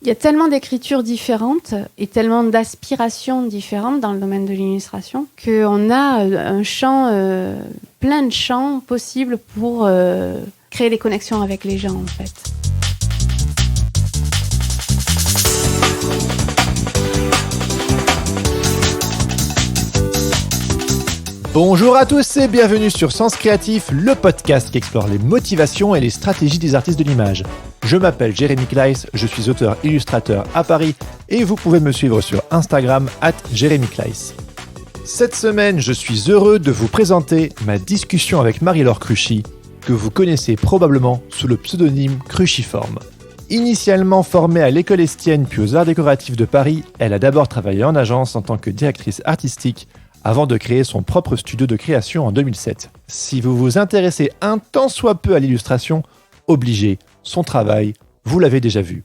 Il y a tellement d'écritures différentes et tellement d'aspirations différentes dans le domaine de l'illustration qu'on a un champ, plein de champs possibles pour créer des connexions avec les gens, en fait. Bonjour à tous et bienvenue sur Sens Créatif, le podcast qui explore les motivations et les stratégies des artistes de l'image. Je m'appelle Jérémy Kleiss, je suis auteur-illustrateur à Paris et vous pouvez me suivre sur Instagram @JérémyKleiss. Cette semaine, je suis heureux de vous présenter ma discussion avec Marie-Laure Cruchy, que vous connaissez probablement sous le pseudonyme Cruciforme. Initialement formée à l'École Estienne puis aux Arts Décoratifs de Paris, elle a d'abord travaillé en agence en tant que directrice artistique avant de créer son propre studio de création en 2007. Si vous vous intéressez un tant soit peu à l'illustration, obligé, son travail, vous l'avez déjà vu.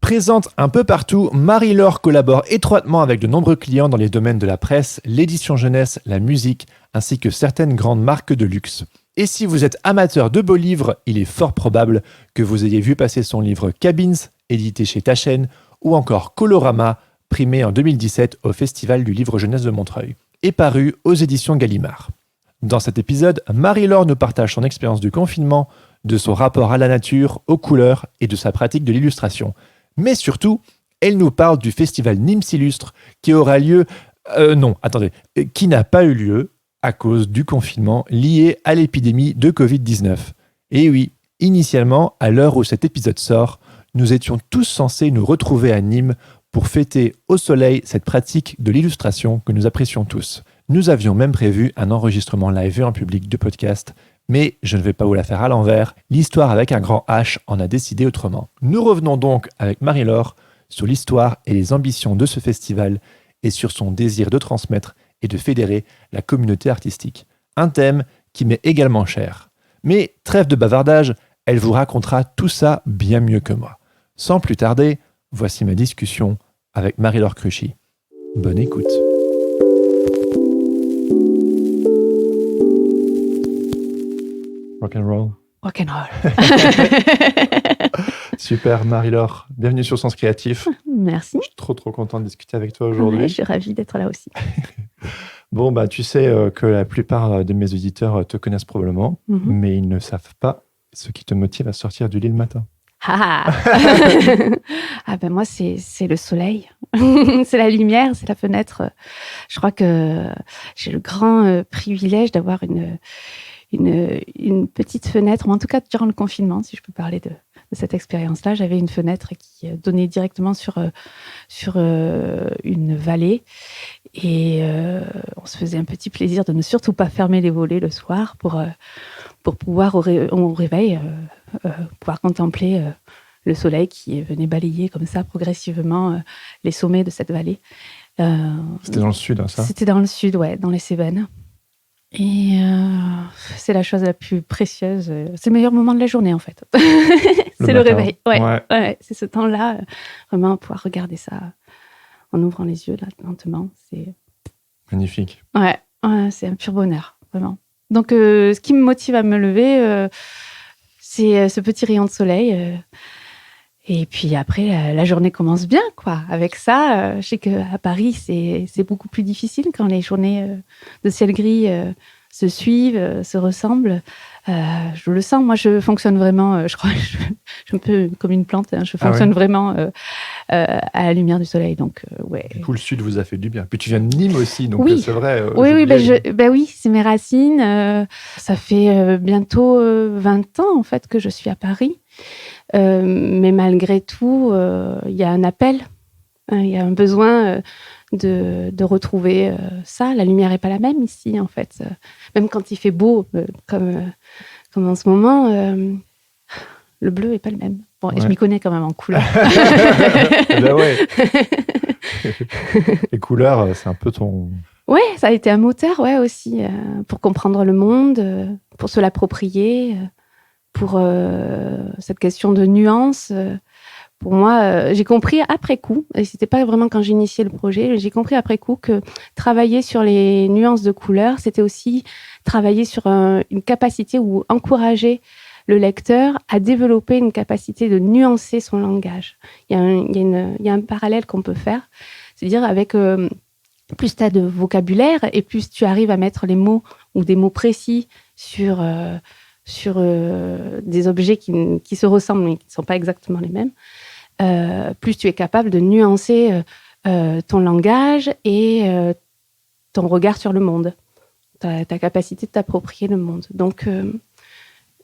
Présente un peu partout, Marie-Laure collabore étroitement avec de nombreux clients dans les domaines de la presse, l'édition jeunesse, la musique, ainsi que certaines grandes marques de luxe. Et si vous êtes amateur de beaux livres, il est fort probable que vous ayez vu passer son livre Cabins, édité chez Taschen, ou encore Colorama, primé en 2017 au Festival du livre jeunesse de Montreuil, et paru aux éditions Gallimard. Dans cet épisode, Marie-Laure nous partage son expérience du confinement, de son rapport à la nature, aux couleurs et de sa pratique de l'illustration. Mais surtout, elle nous parle du festival Nîmes Illustre qui aura lieu... qui n'a pas eu lieu à cause du confinement lié à l'épidémie de Covid-19. Et oui, initialement, à l'heure où cet épisode sort, nous étions tous censés nous retrouver à Nîmes pour fêter au soleil cette pratique de l'illustration que nous apprécions tous. Nous avions même prévu un enregistrement live et en public de podcast, mais je ne vais pas vous la faire à l'envers, l'histoire avec un grand H en a décidé autrement. Nous revenons donc avec Marie-Laure sur l'histoire et les ambitions de ce festival et sur son désir de transmettre et de fédérer la communauté artistique. Un thème qui m'est également cher. Mais trêve de bavardage, elle vous racontera tout ça bien mieux que moi. Sans plus tarder, voici ma discussion avec Marie-Laure Cruchy. Bonne écoute. Rock'n'roll. Rock'n'roll. Super Marie-Laure, bienvenue sur Sens Créatif. Merci. Je suis trop content de discuter avec toi aujourd'hui. Ouais, je suis ravie d'être là aussi. Bon, tu sais que la plupart de mes auditeurs te connaissent probablement, mais ils ne savent pas ce qui te motive à sortir du lit le matin. Ah ben moi, c'est le soleil. C'est la lumière, c'est la fenêtre. Je crois que j'ai le grand privilège d'avoir une petite fenêtre, ou en tout cas durant le confinement, si je peux parler de cette expérience-là, j'avais une fenêtre qui donnait directement sur une vallée et on se faisait un petit plaisir de ne surtout pas fermer les volets le soir pour pouvoir au réveil pouvoir contempler le soleil qui venait balayer comme ça progressivement les sommets de cette vallée. C'était dans le sud, ça ? C'était dans le sud, ouais, dans les Cévennes. Et c'est la chose la plus précieuse. C'est le meilleur moment de la journée, en fait. C'est le réveil. Ouais, c'est ce temps-là, vraiment, pouvoir regarder ça en ouvrant les yeux, là, lentement. C'est magnifique. Ouais, c'est un pur bonheur, vraiment. Donc, ce qui me motive à me lever, c'est ce petit rayon de soleil. Et puis après, la journée commence bien, quoi. Avec ça, je sais qu'à Paris, c'est beaucoup plus difficile quand les journées de ciel gris se suivent, se ressemblent. Je le sens. Moi, je fonctionne vraiment, je crois, je suis un peu comme une plante. Hein, je fonctionne vraiment à la lumière du soleil. Donc, ouais. Du coup, le sud vous a fait du bien. Puis tu viens de Nîmes aussi, donc oui. C'est vrai. Oui, c'est mes racines. Ça fait bientôt 20 ans, en fait, que je suis à Paris. Mais malgré tout, il y a un appel, il y a un besoin de retrouver ça. La lumière n'est pas la même ici, en fait. Même quand il fait beau, comme en ce moment, le bleu n'est pas le même. Bon, et je m'y connais quand même en couleurs. Ben ouais. Les couleurs, c'est un peu ton... Ouais, ça a été un moteur, ouais, aussi, pour comprendre le monde, pour se l'approprier, pour cette question de nuance. Pour moi, j'ai compris après coup, et c'était pas vraiment quand j'initiais le projet, j'ai compris après coup que travailler sur les nuances de couleurs, c'était aussi travailler sur une capacité ou encourager le lecteur à développer une capacité de nuancer son langage. Il y a un parallèle qu'on peut faire, c'est-à-dire avec plus tu as de vocabulaire et plus tu arrives à mettre les mots ou des mots précis sur des objets qui se ressemblent mais qui ne sont pas exactement les mêmes, plus tu es capable de nuancer ton langage et ton regard sur le monde, ta capacité de t'approprier le monde. Donc,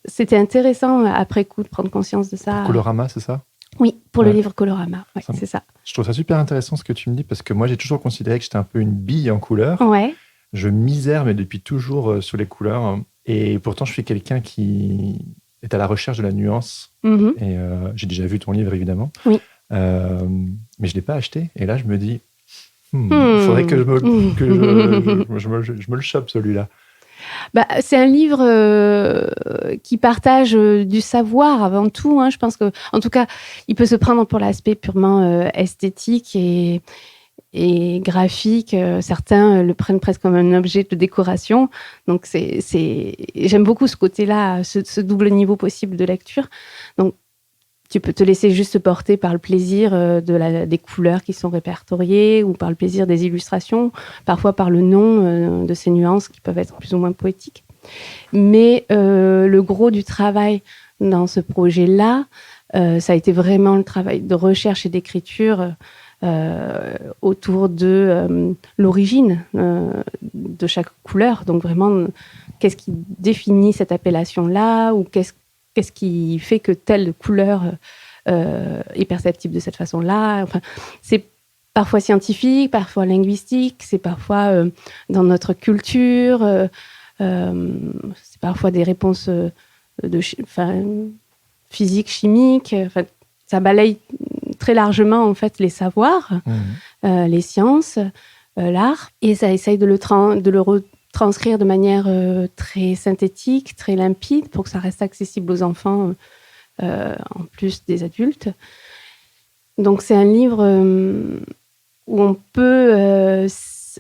c'était intéressant, après coup, de prendre conscience de ça. Colorama, c'est ça ? Oui, pour le livre Colorama, ouais, c'est ça. Je trouve ça super intéressant ce que tu me dis, parce que moi, j'ai toujours considéré que j'étais un peu une bille en couleurs. Ouais. Je misère, mais depuis toujours, sur les couleurs. Et pourtant, je suis quelqu'un qui est à la recherche de la nuance. Mm-hmm. Et j'ai déjà vu ton livre, évidemment. Oui. Mais je ne l'ai pas acheté. Et là, je me dis, il faudrait que je me le chope, celui-là. Bah, c'est un livre qui partage du savoir avant tout. Hein. Je pense que, en tout cas, il peut se prendre pour l'aspect purement esthétique et graphique. Certains le prennent presque comme un objet de décoration. Donc, j'aime beaucoup ce côté-là, ce double niveau possible de lecture. Donc, tu peux te laisser juste porter par le plaisir des couleurs qui sont répertoriées ou par le plaisir des illustrations, parfois par le nom de ces nuances qui peuvent être plus ou moins poétiques. Mais le gros du travail dans ce projet-là, ça a été vraiment le travail de recherche et d'écriture autour de l'origine de chaque couleur. Donc vraiment, qu'est-ce qui définit cette appellation-là ou qu'est-ce qui fait que telle couleur est perceptible de cette façon-là. Enfin, c'est parfois scientifique, parfois linguistique, c'est parfois dans notre culture, c'est parfois des réponses physiques, chimiques. Ça balaye très largement en fait les savoirs, les sciences, l'art, et ça essaye de le retranscrire de manière très synthétique, très limpide, pour que ça reste accessible aux enfants en plus des adultes. Donc c'est un livre où on peut,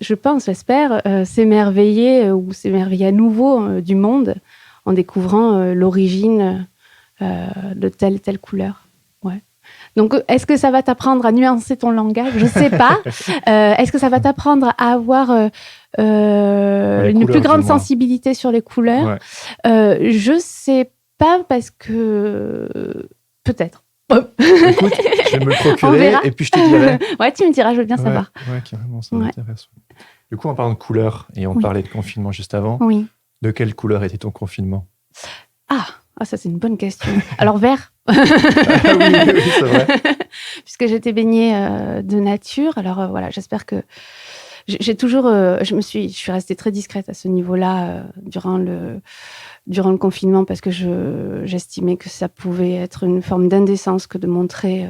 je pense, j'espère, s'émerveiller à nouveau du monde en découvrant l'origine de telle couleur. Ouais. Donc, est-ce que ça va t'apprendre à nuancer ton langage ? Je ne sais pas. Est-ce que ça va t'apprendre à avoir une plus grande sensibilité sur les couleurs ? Je ne sais pas, parce que peut-être. Écoute, je vais me le procurer et puis je te dirai. Ouais, tu me diras, je veux bien savoir. Ouais, carrément, ça m'intéresse. Du coup, en parlant de couleurs, et on parlait de confinement juste avant, de quelle couleur était ton confinement ? Ça, c'est une bonne question. Alors, vert. Oui, c'est vrai. Puisque j'étais baignée de nature. Alors, voilà, j'espère que j'ai toujours... je suis restée très discrète à ce niveau-là durant le confinement, parce que j'estimais que ça pouvait être une forme d'indécence que de montrer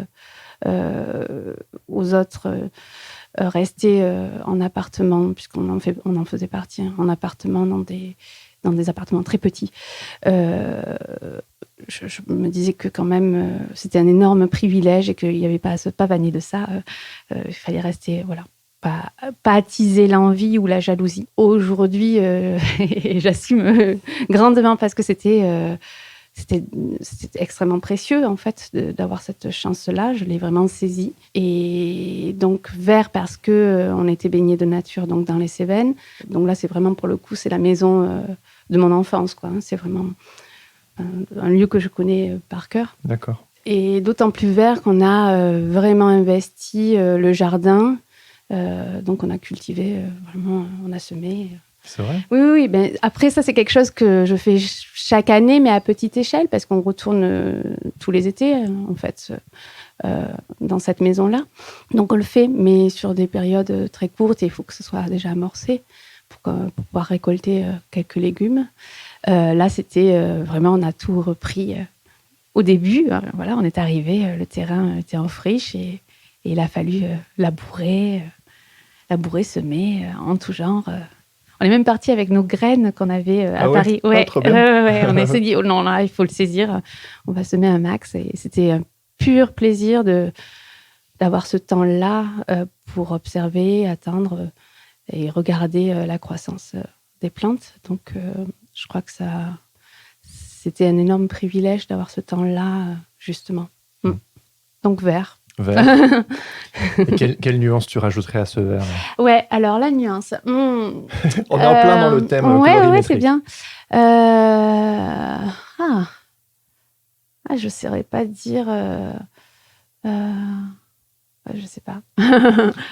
aux autres rester en appartement, puisqu'on en faisait partie, en appartement, dans des appartements très petits. Je me disais que quand même, c'était un énorme privilège et qu'il n'y avait pas à se pavaner de ça. Il fallait rester, voilà, pas attiser l'envie ou la jalousie. Aujourd'hui, et j'assume grandement, parce que c'était extrêmement précieux, en fait, d'avoir cette chance-là. Je l'ai vraiment saisie. Et donc, vert, parce qu'on était baigné de nature, donc dans les Cévennes. Donc là, c'est vraiment, pour le coup, c'est la maison de mon enfance, quoi. C'est vraiment un lieu que je connais par cœur. D'accord. Et d'autant plus vert qu'on a vraiment investi le jardin. Donc, on a cultivé, vraiment, on a semé. C'est vrai ? Oui. Ben, après, ça, c'est quelque chose que je fais chaque année, mais à petite échelle, parce qu'on retourne tous les étés, en fait, dans cette maison-là. Donc, on le fait, mais sur des périodes très courtes, et il faut que ce soit déjà amorcé pour pouvoir récolter quelques légumes. Là, c'était vraiment, on a tout repris au début. Voilà, on est arrivé, le terrain était en friche, et il a fallu labourer, semer, en tout genre. On est même parti avec nos graines qu'on avait à Paris. Ouais, trop bien. On s'est dit, oh non, là, il faut le saisir. On va semer un max. Et c'était un pur plaisir d'avoir ce temps-là pour observer, attendre et regarder la croissance des plantes. Donc, je crois que c'était un énorme privilège d'avoir ce temps-là, justement. Donc, vert. Vert. Et quelle nuance tu rajouterais à ce vert? Ouais, alors la nuance. On est en plein dans le thème Ouais, colorimétrique. c'est bien. Je ne saurais pas dire. Je sais pas.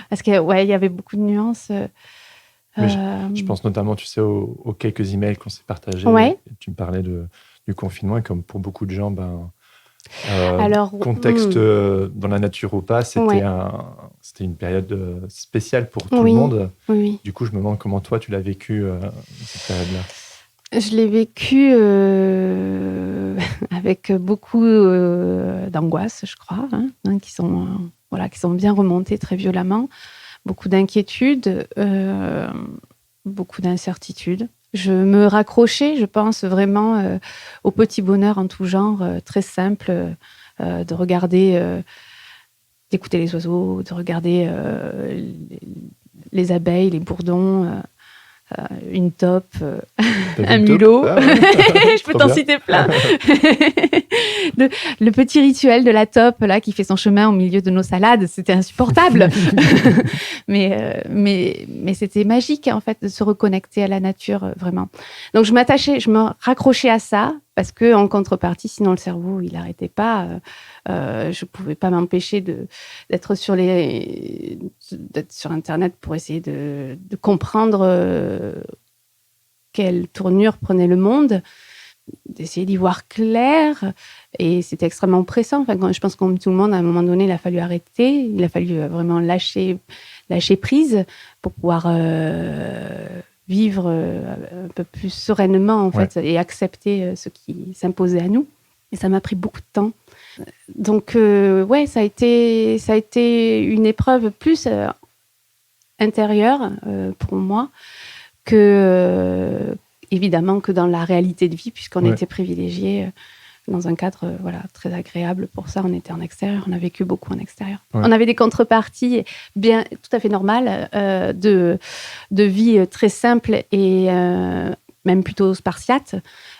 Parce que il y avait beaucoup de nuances. Mais je pense notamment, tu sais, aux quelques emails qu'on s'est partagés. Ouais. Tu me parlais du confinement et comme pour beaucoup de gens, contexte dans la nature ou pas, c'était une période spéciale pour tout le monde. Oui. Du coup, je me demande comment toi, tu l'as vécu cette période-là. Je l'ai vécu avec beaucoup d'angoisse, je crois, qui sont bien remontées très violemment. Beaucoup d'inquiétudes, beaucoup d'incertitudes. Je me raccrochais, je pense, vraiment au petit bonheur en tout genre, très simple, de regarder, d'écouter les oiseaux, de regarder les abeilles, les bourdons, une taupe, un mulot. Je peux t'en citer plein. Le petit rituel de la taupe là, qui fait son chemin au milieu de nos salades, c'était insupportable. mais c'était magique, en fait, de se reconnecter à la nature, vraiment. Donc, je me raccrochais à ça, parce qu'en contrepartie, sinon le cerveau, il n'arrêtait pas. Je ne pouvais pas m'empêcher d'être sur Internet pour essayer de comprendre quelle tournure prenait le monde, d'essayer d'y voir clair. Et c'était extrêmement pressant. Enfin, je pense que comme tout le monde, à un moment donné, il a fallu arrêter. Il a fallu vraiment lâcher prise pour pouvoir vivre un peu plus sereinement, en fait, et accepter ce qui s'imposait à nous. Et ça m'a pris beaucoup de temps. Donc, ça a été une épreuve plus intérieure pour moi évidemment que dans la réalité de vie, puisqu'on était privilégiés dans un cadre très agréable pour ça. On était en extérieur, on a vécu beaucoup en extérieur. Ouais. On avait des contreparties bien tout à fait normales de vie très simple et même plutôt spartiate,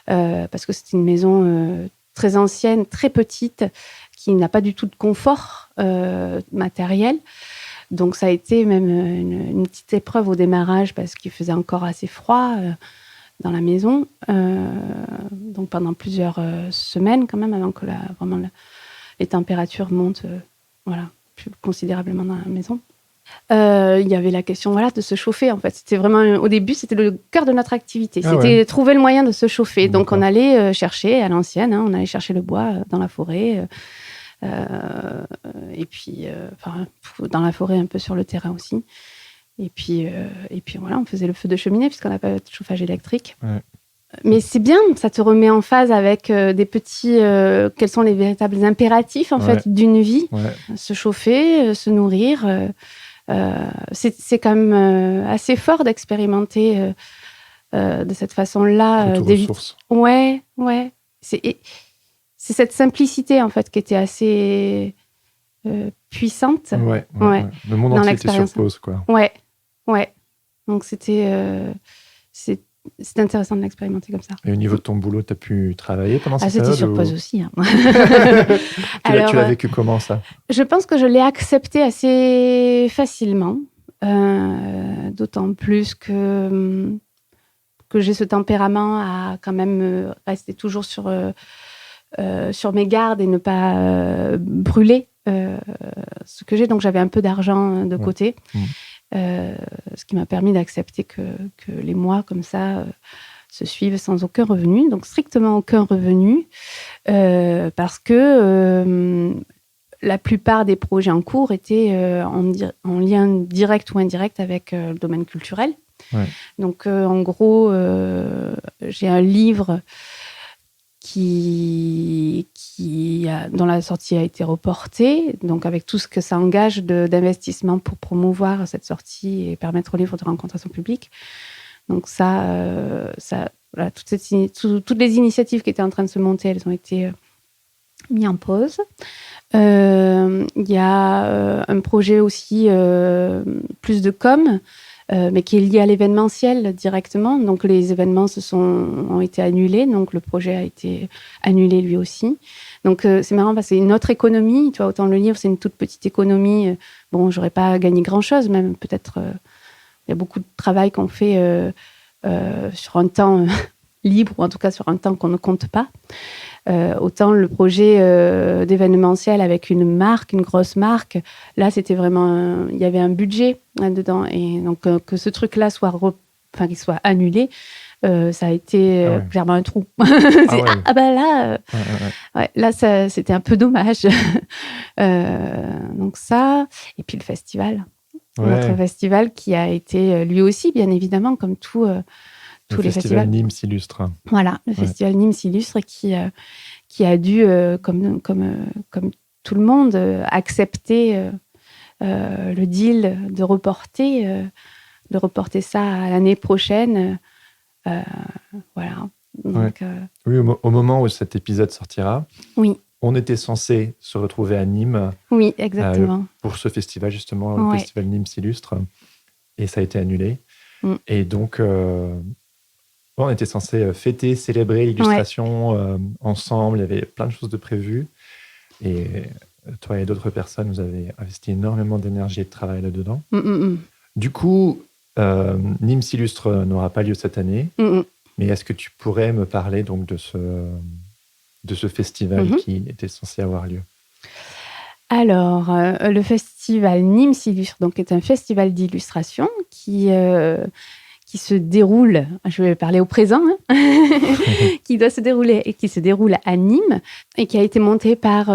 parce que c'est une maison très ancienne, très petite, qui n'a pas du tout de confort matériel. Donc, ça a été même une petite épreuve au démarrage parce qu'il faisait encore assez froid dans la maison. Donc, pendant plusieurs semaines, quand même, avant que les températures montent plus considérablement dans la maison. Il y avait la question de se chauffer, en fait. C'était vraiment, au début, c'était le cœur de notre activité. C'était trouver le moyen de se chauffer. Donc, on allait chercher, à l'ancienne, on allait chercher le bois dans la forêt. Et puis dans la forêt, un peu sur le terrain aussi. Et puis on faisait le feu de cheminée puisqu'on n'a pas de chauffage électrique. Ouais. Mais c'est bien, ça te remet en phase avec des petits... quels sont les véritables impératifs, en fait, d'une vie. Se chauffer, se nourrir. C'est quand même assez fort d'expérimenter de cette façon-là. Retour aux sources. Ouais. C'est cette simplicité, en fait, qui était assez puissante. Ouais. Le monde entier était sur pause, quoi. Ouais. Donc, c'était intéressant de l'expérimenter comme ça. Et au niveau de ton boulot, tu as pu travailler pendant cette période? C'était sur pause aussi. Tu l'as vécu comment, ça? Je pense que je l'ai accepté assez facilement. D'autant plus que j'ai ce tempérament à quand même rester toujours sur mes gardes et ne pas brûler ce que j'ai. Donc, j'avais un peu d'argent de côté, ce qui m'a permis d'accepter que les mois comme ça se suivent sans aucun revenu, donc strictement aucun revenu, parce que la plupart des projets en cours étaient en lien direct ou indirect avec le domaine culturel. Ouais. Donc, en gros, j'ai un livre dont la sortie a été reportée, donc avec tout ce que ça engage d'investissement pour promouvoir cette sortie et permettre au livre de rencontrer son public. Donc toutes les initiatives qui étaient en train de se monter, elles ont été mises en pause. Il y a un projet aussi plus de com, mais qui est lié à l'événementiel directement. Donc, les événements ont été annulés, donc le projet a été annulé lui aussi. Donc, c'est marrant parce que c'est une autre économie. Tu vois, autant le livre, c'est une toute petite économie. Bon, j'aurais pas gagné grand-chose, même peut-être. Il y a beaucoup de travail qu'on fait sur un temps libre, ou en tout cas sur un temps qu'on ne compte pas. Autant le projet d'événementiel avec une marque, une grosse marque, là, c'était vraiment... il y avait un budget là-dedans. Et donc, que ce truc-là qu'il soit annulé, ça a été clairement un trou. Là, c'était un peu dommage. Donc ça, et puis le festival. Notre festival qui a été, lui aussi, bien évidemment, comme tous les festivals. Nîmes s'illustre. Voilà, le festival Nîmes s'illustre qui a dû, comme tout le monde, accepter le deal de reporter ça à l'année prochaine. Voilà. Donc, oui, au moment où cet épisode sortira, oui. On était censé se retrouver à Nîmes. Oui, exactement. Pour ce festival, justement, le festival Nîmes s'illustre. Et ça a été annulé. Et donc, on était censé fêter, célébrer l'illustration ensemble. Il y avait plein de choses de prévues. Et toi et d'autres personnes, vous avez investi énormément d'énergie et de travail là-dedans. Du coup, Nîmes s'illustre n'aura pas lieu cette année. Mais est-ce que tu pourrais me parler donc de ce festival qui était censé avoir lieu? Alors, le festival Nîmes s'illustre, donc, est un festival d'illustration qui se déroule, je vais parler au présent, qui se déroule à Nîmes et qui a été monté par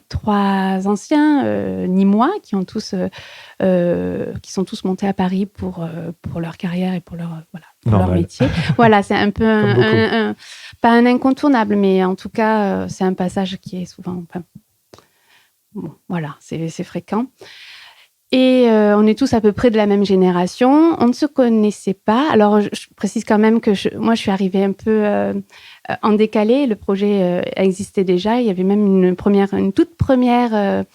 3 anciens Nîmois qui sont tous montés à Paris pour leur carrière et pour leur métier. Voilà, c'est un peu pas un incontournable, mais en tout cas, c'est un passage qui est souvent... voilà, c'est fréquent. Et on est tous à peu près de la même génération. On ne se connaissait pas. Alors, je précise quand même que moi, je suis arrivée un peu en décalé. Le projet existait déjà. Il y avait même une toute première,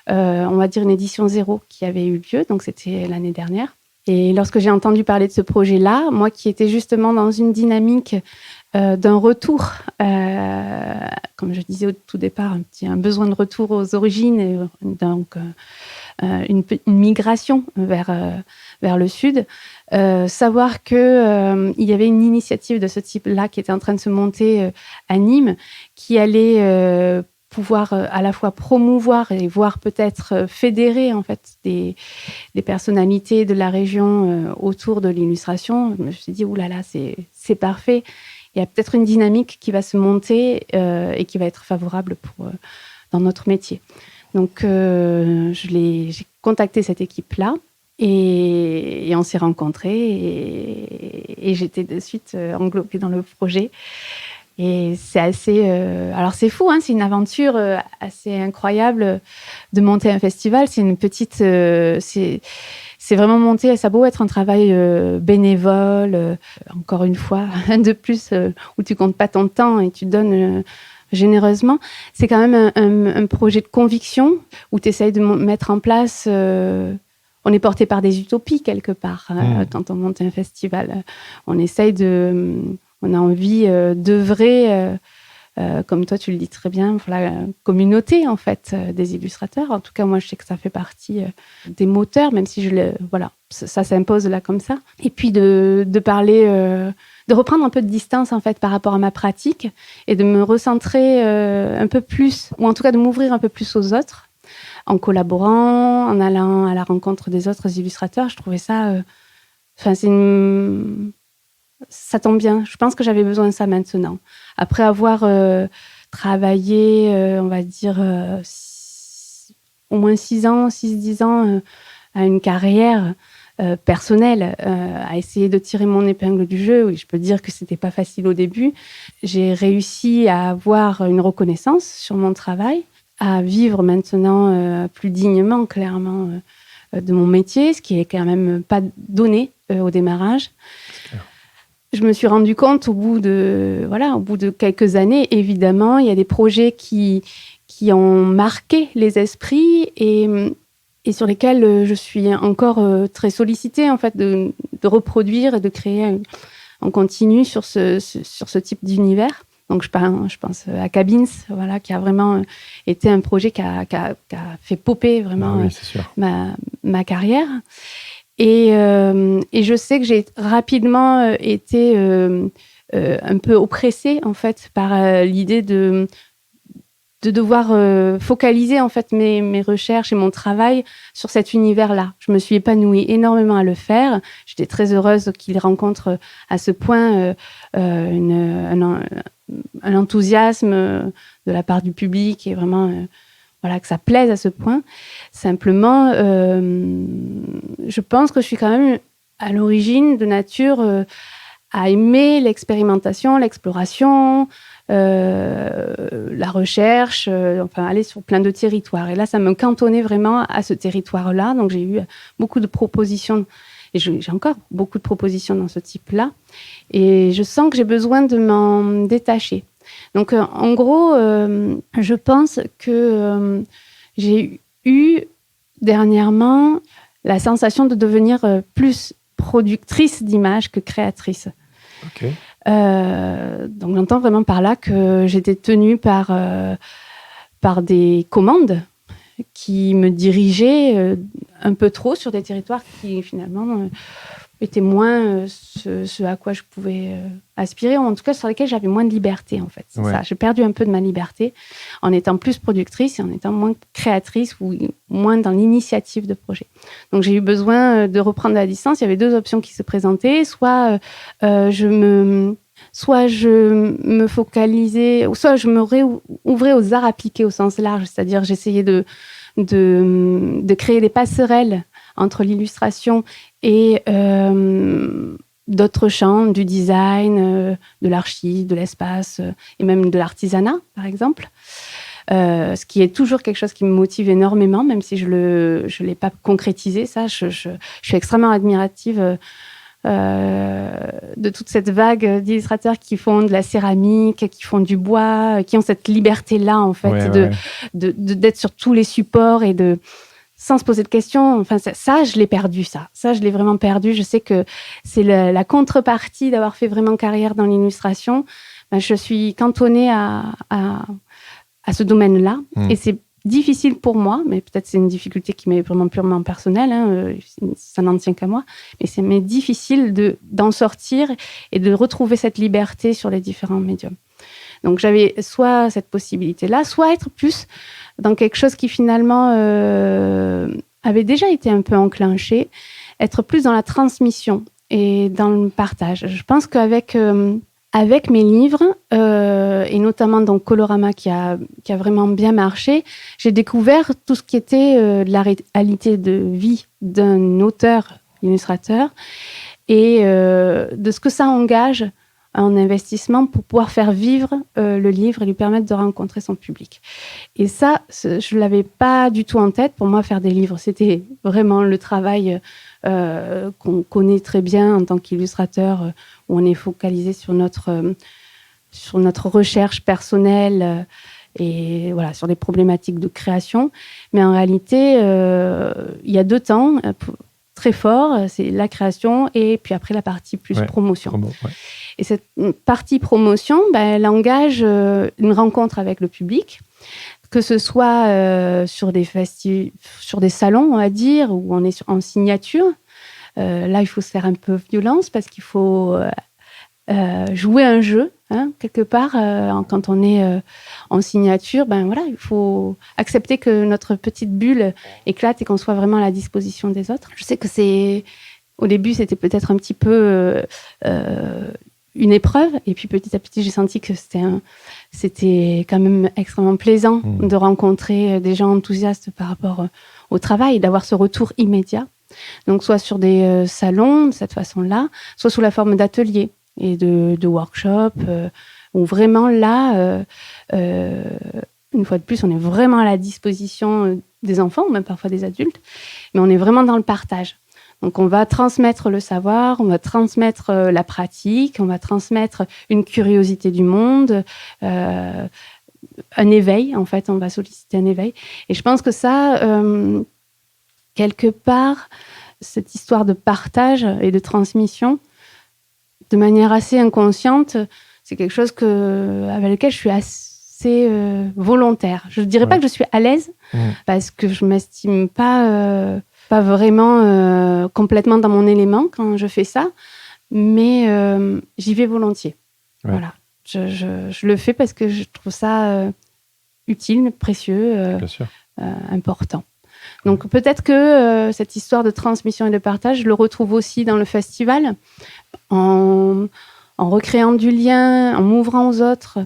on va dire une édition 0 qui avait eu lieu. Donc, c'était l'année dernière. Et lorsque j'ai entendu parler de ce projet-là, moi qui étais justement dans une dynamique d'un retour, comme je disais au tout départ, un besoin de retour aux origines, et donc une migration vers le sud, savoir qu'il y avait une initiative de ce type-là qui était en train de se monter à Nîmes, qui allait pouvoir à la fois promouvoir et voire peut-être fédérer en fait des personnalités de la région autour de l'illustration. Je me suis dit, oulala, c'est parfait. Il y a peut-être une dynamique qui va se monter et qui va être favorable dans notre métier. Donc, j'ai contacté cette équipe-là et on s'est rencontrés et j'étais de suite englobée dans le projet. Et c'est assez... alors, c'est fou, c'est une aventure assez incroyable de monter un festival. C'est une petite... c'est vraiment monter, ça a beau être un travail bénévole, encore une fois, de plus, où tu comptes pas ton temps et tu donnes généreusement. C'est quand même un projet de conviction où tu essayes de mettre en place... on est porté par des utopies, quelque part, quand on monte un festival. On essaye on a envie d'œuvrer, comme toi tu le dis très bien, pour la communauté en fait des illustrateurs. En tout cas, moi je sais que ça fait partie des moteurs, même si ça s'impose là comme ça. Et puis de parler, de reprendre un peu de distance en fait par rapport à ma pratique et de me recentrer un peu plus, ou en tout cas de m'ouvrir un peu plus aux autres, en collaborant, en allant à la rencontre des autres illustrateurs. Je trouvais ça, ça tombe bien. Je pense que j'avais besoin de ça maintenant. Après avoir travaillé, on va dire, au moins 6-10 ans à une carrière personnelle, à essayer de tirer mon épingle du jeu. Oui, je peux dire que c'était pas facile au début. J'ai réussi à avoir une reconnaissance sur mon travail, à vivre maintenant plus dignement, clairement, de mon métier, ce qui est quand même pas donné au démarrage. Je me suis rendu compte au bout de quelques années, évidemment, il y a des projets qui ont marqué les esprits et et sur lesquels je suis encore très sollicitée en fait de reproduire et de créer en continu sur ce type d'univers. Donc je pense à Cabins, voilà, qui a vraiment été un projet qui a fait popper vraiment oui, c'est sûr. ma carrière. Et je sais que j'ai rapidement été un peu oppressée en fait par l'idée de devoir focaliser en fait mes recherches et mon travail sur cet univers-là. Je me suis épanouie énormément à le faire. J'étais très heureuse qu'il rencontre à ce point un enthousiasme de la part du public et vraiment voilà, que ça plaise à ce point. Simplement, je pense que je suis quand même à l'origine de nature à aimer l'expérimentation, l'exploration, la recherche, enfin aller sur plein de territoires. Et là, ça me cantonnait vraiment à ce territoire-là. Donc, j'ai eu beaucoup de propositions, et j'ai encore beaucoup de propositions dans ce type-là. Et je sens que j'ai besoin de m'en détacher. Donc, en gros, je pense que j'ai eu dernièrement la sensation de devenir plus productrice d'images que créatrice. Ok. Donc j'entends vraiment par là que j'étais tenue par des commandes qui me dirigeaient un peu trop sur des territoires qui finalement étaient moins ce à quoi je pouvais aspirer, ou en tout cas sur lesquels j'avais moins de liberté en fait. C'est ça. J'ai perdu un peu de ma liberté en étant plus productrice et en étant moins créatrice ou moins dans l'initiative de projet. Donc j'ai eu besoin de reprendre la distance. Il y avait deux options qui se présentaient. Soit je me focalisais, soit je me réouvrais aux arts appliqués au sens large, c'est-à-dire j'essayais de créer des passerelles entre l'illustration et d'autres champs, du design, de l'archi, de l'espace et même de l'artisanat, par exemple. Ce qui est toujours quelque chose qui me motive énormément, même si je l'ai pas concrétisé. Ça, je suis extrêmement admirative de toute cette vague d'illustrateurs qui font de la céramique, qui font du bois, qui ont cette liberté-là, en fait, d'être sur tous les supports et sans se poser de questions. Enfin, ça, je l'ai perdu, ça. Ça, je l'ai vraiment perdu. Je sais que c'est la contrepartie d'avoir fait vraiment carrière dans l'illustration. Ben, je suis cantonnée à ce domaine-là. Et c'est difficile pour moi, mais peut-être c'est une difficulté qui m'est vraiment purement personnelle, hein, ça n'en tient qu'à moi, mais c'est difficile d'en sortir et de retrouver cette liberté sur les différents médiums. Donc j'avais soit cette possibilité-là, soit être plus dans quelque chose qui finalement avait déjà été un peu enclenché, être plus dans la transmission et dans le partage. Je pense qu'avec mes livres, et notamment donc Colorama qui a vraiment bien marché, j'ai découvert tout ce qui était de la réalité de vie d'un auteur, illustrateur, et de ce que ça engage en investissement pour pouvoir faire vivre le livre et lui permettre de rencontrer son public. Et ça, je ne l'avais pas du tout en tête. Pour moi, faire des livres, c'était vraiment le travail qu'on connaît très bien en tant qu'illustrateur, où on est focalisé sur notre recherche personnelle et voilà, sur les problématiques de création. Mais en réalité, il y a deux temps très forts, c'est la création et puis après la partie plus promotion. Et cette partie promotion, elle engage une rencontre avec le public, que ce soit sur des salons, on va dire, où on est en signature. Là, il faut se faire un peu violence parce qu'il faut jouer un jeu, hein, quelque part. Quand on est en signature, voilà, il faut accepter que notre petite bulle éclate et qu'on soit vraiment à la disposition des autres. Je sais que au début, c'était peut-être un petit peu une épreuve, et puis petit à petit, j'ai senti que c'était quand même extrêmement plaisant de rencontrer des gens enthousiastes par rapport au travail et d'avoir ce retour immédiat. Donc, soit sur des salons, de cette façon-là, soit sous la forme d'ateliers et de workshops, où vraiment là, une fois de plus, on est vraiment à la disposition des enfants, ou même parfois des adultes, mais on est vraiment dans le partage. Donc, on va transmettre le savoir, on va transmettre la pratique, on va transmettre une curiosité du monde, un éveil, en fait, on va solliciter un éveil. Et je pense que ça, quelque part, cette histoire de partage et de transmission, de manière assez inconsciente, c'est quelque chose avec lequel je suis assez volontaire. Je ne dirais pas que je suis à l'aise, parce que je ne m'estime pas vraiment complètement dans mon élément quand je fais ça, mais j'y vais volontiers. Ouais. Voilà. Je le fais parce que je trouve ça utile, précieux, important. Donc peut-être que cette histoire de transmission et de partage, je le retrouve aussi dans le festival, en recréant du lien, en m'ouvrant aux autres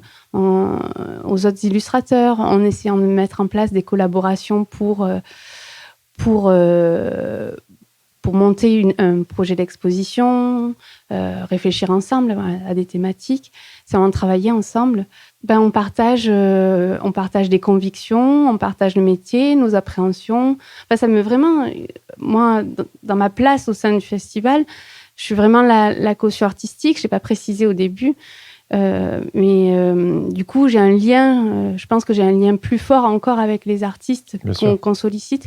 illustrateurs, en essayant de mettre en place des collaborations pour monter un projet d'exposition, réfléchir ensemble à des thématiques. C'est en travailler ensemble. On partage des convictions, on partage le métier, nos appréhensions. Ça me vraiment, moi, dans ma place au sein du festival, je suis vraiment la caution artistique. Je n'ai pas précisé au début. Mais du coup, j'ai un lien, je pense que j'ai un lien plus fort encore avec les artistes qu'on sollicite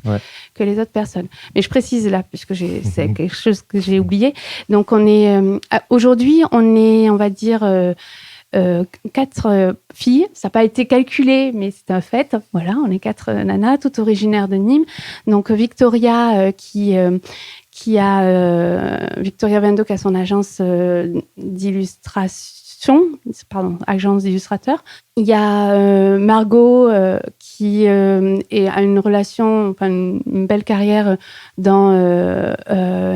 que les autres personnes. Mais je précise là, puisque c'est quelque chose que j'ai oublié. Donc, aujourd'hui, on va dire, 4 filles. Ça n'a pas été calculé, mais c'est un fait. Voilà, on est 4 nanas, toutes originaires de Nîmes. Donc, Victoria, Victoria Vendo, qui a son agence agence d'illustrateurs. Il y a Margot qui a une relation, une belle carrière dans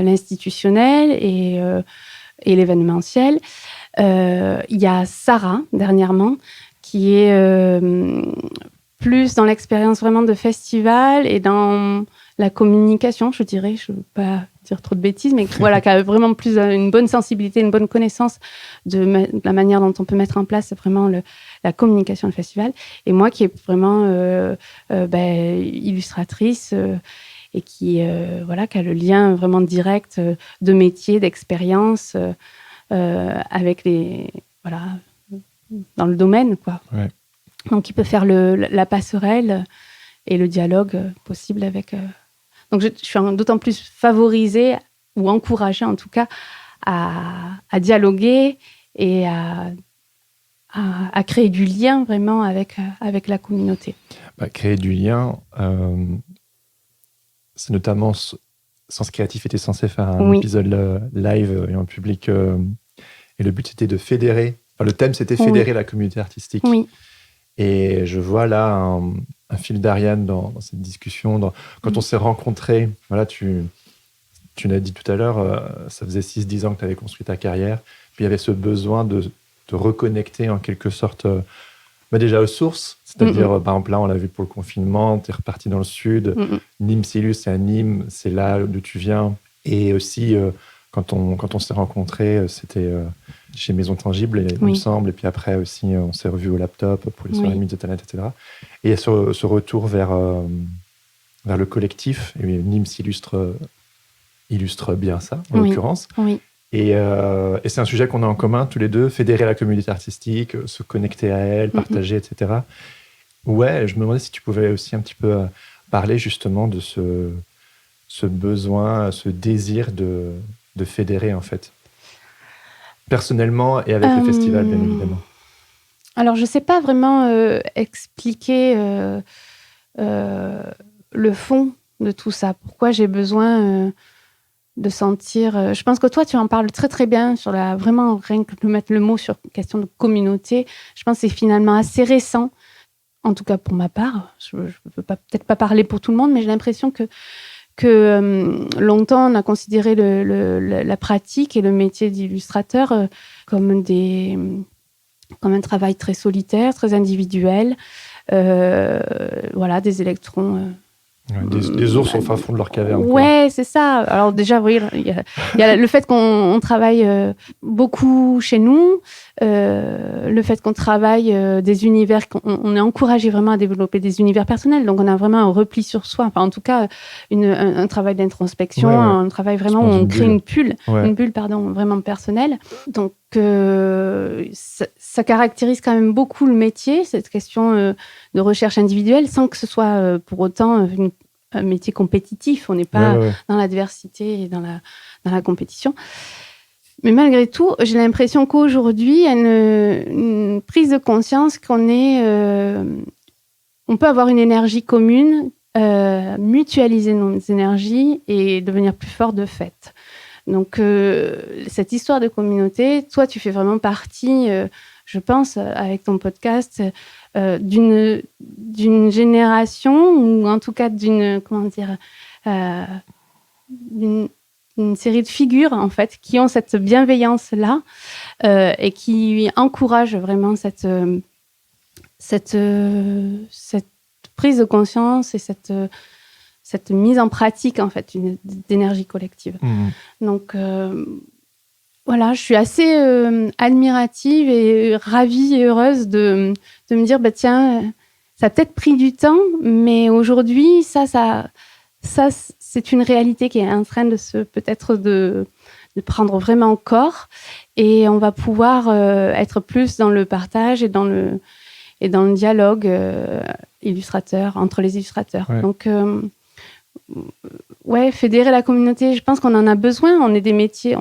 l'institutionnel et l'événementiel. Il y a Sarah, dernièrement, qui est plus dans l'expérience vraiment de festival et dans la communication, je dirais. Je ne veux pas dire trop de bêtises, mais voilà, qui a vraiment plus une bonne sensibilité, une bonne connaissance de la manière dont on peut mettre en place vraiment la communication du festival. Et moi, qui est vraiment illustratrice et qui a le lien vraiment direct de métier, d'expérience avec dans le domaine, quoi. Ouais. Donc, il peut faire la passerelle et le dialogue possible avec... Donc, je suis d'autant plus favorisée, ou encouragée en tout cas, à dialoguer et à créer du lien vraiment avec la communauté. Créer du lien, c'est notamment... Sens Créatif était censé faire un épisode live et en public. Et le but, c'était de fédérer... le thème, c'était fédérer la communauté artistique. Oui. Et je vois là un fil d'Ariane dans cette discussion. Quand on s'est rencontrés, voilà, tu l'as dit tout à l'heure, ça faisait 6-10 ans que tu avais construit ta carrière. Puis il y avait ce besoin de te reconnecter en quelque sorte déjà aux sources. C'est-à-dire, par exemple, là, on l'a vu pour le confinement, tu es reparti dans le sud. Nîmes Silus, c'est à Nîmes, c'est là d'où tu viens. Et aussi, quand on s'est rencontrés, c'était chez Maison Tangible, il me semble. Et puis après aussi, on s'est revus au laptop pour les soirées de talent, etc. Et il y a ce retour vers le collectif. Et Nîmes illustre bien ça, en l'occurrence. Oui. Et c'est un sujet qu'on a en commun, tous les deux, fédérer la communauté artistique, se connecter à elle, partager, etc. Ouais, je me demandais si tu pouvais aussi un petit peu parler justement de ce besoin, ce désir de fédérer, en fait. Personnellement et avec le festival, bien évidemment. Alors, je ne sais pas vraiment expliquer le fond de tout ça. Pourquoi j'ai besoin de sentir... je pense que toi, tu en parles très, très bien sur vraiment, rien que de mettre le mot sur la question de communauté. Je pense que c'est finalement assez récent, en tout cas pour ma part. Je ne peux peut-être pas parler pour tout le monde, mais j'ai l'impression que longtemps, on a considéré la pratique et le métier d'illustrateur comme un travail très solitaire, très individuel. Des électrons... des ours au fin fond de leur caverne. Ouais, c'est ça. Alors déjà, oui, il y a le fait qu'on travaille beaucoup chez nous, le fait qu'on travaille des univers, on est encouragé vraiment à développer des univers personnels. Donc, on a vraiment un repli sur soi. Enfin, en tout cas, un travail d'introspection, un travail vraiment où on crée une bulle, vraiment personnelle. Donc, ça caractérise quand même beaucoup le métier, cette question de recherche individuelle, sans que ce soit pour autant un métier compétitif. On n'est pas dans l'adversité et dans la compétition. Mais malgré tout, j'ai l'impression qu'aujourd'hui, il y a une prise de conscience qu'on peut avoir une énergie commune, mutualiser nos énergies et devenir plus fort de fait. Donc, cette histoire de communauté, toi, tu fais vraiment partie, je pense, avec ton podcast, d'une génération, ou en tout cas d'une série de figures, en fait, qui ont cette bienveillance-là et qui encouragent vraiment cette prise de conscience et cette mise en pratique, en fait, d'énergie collective. Donc, voilà, je suis assez admirative et ravie et heureuse de me dire, tiens, ça a peut-être pris du temps, mais aujourd'hui, ça c'est une réalité qui est en train de prendre vraiment corps, et on va pouvoir être plus dans le partage et dans le dialogue entre les illustrateurs. Ouais. Donc, fédérer la communauté, je pense qu'on en a besoin. On a des métiers,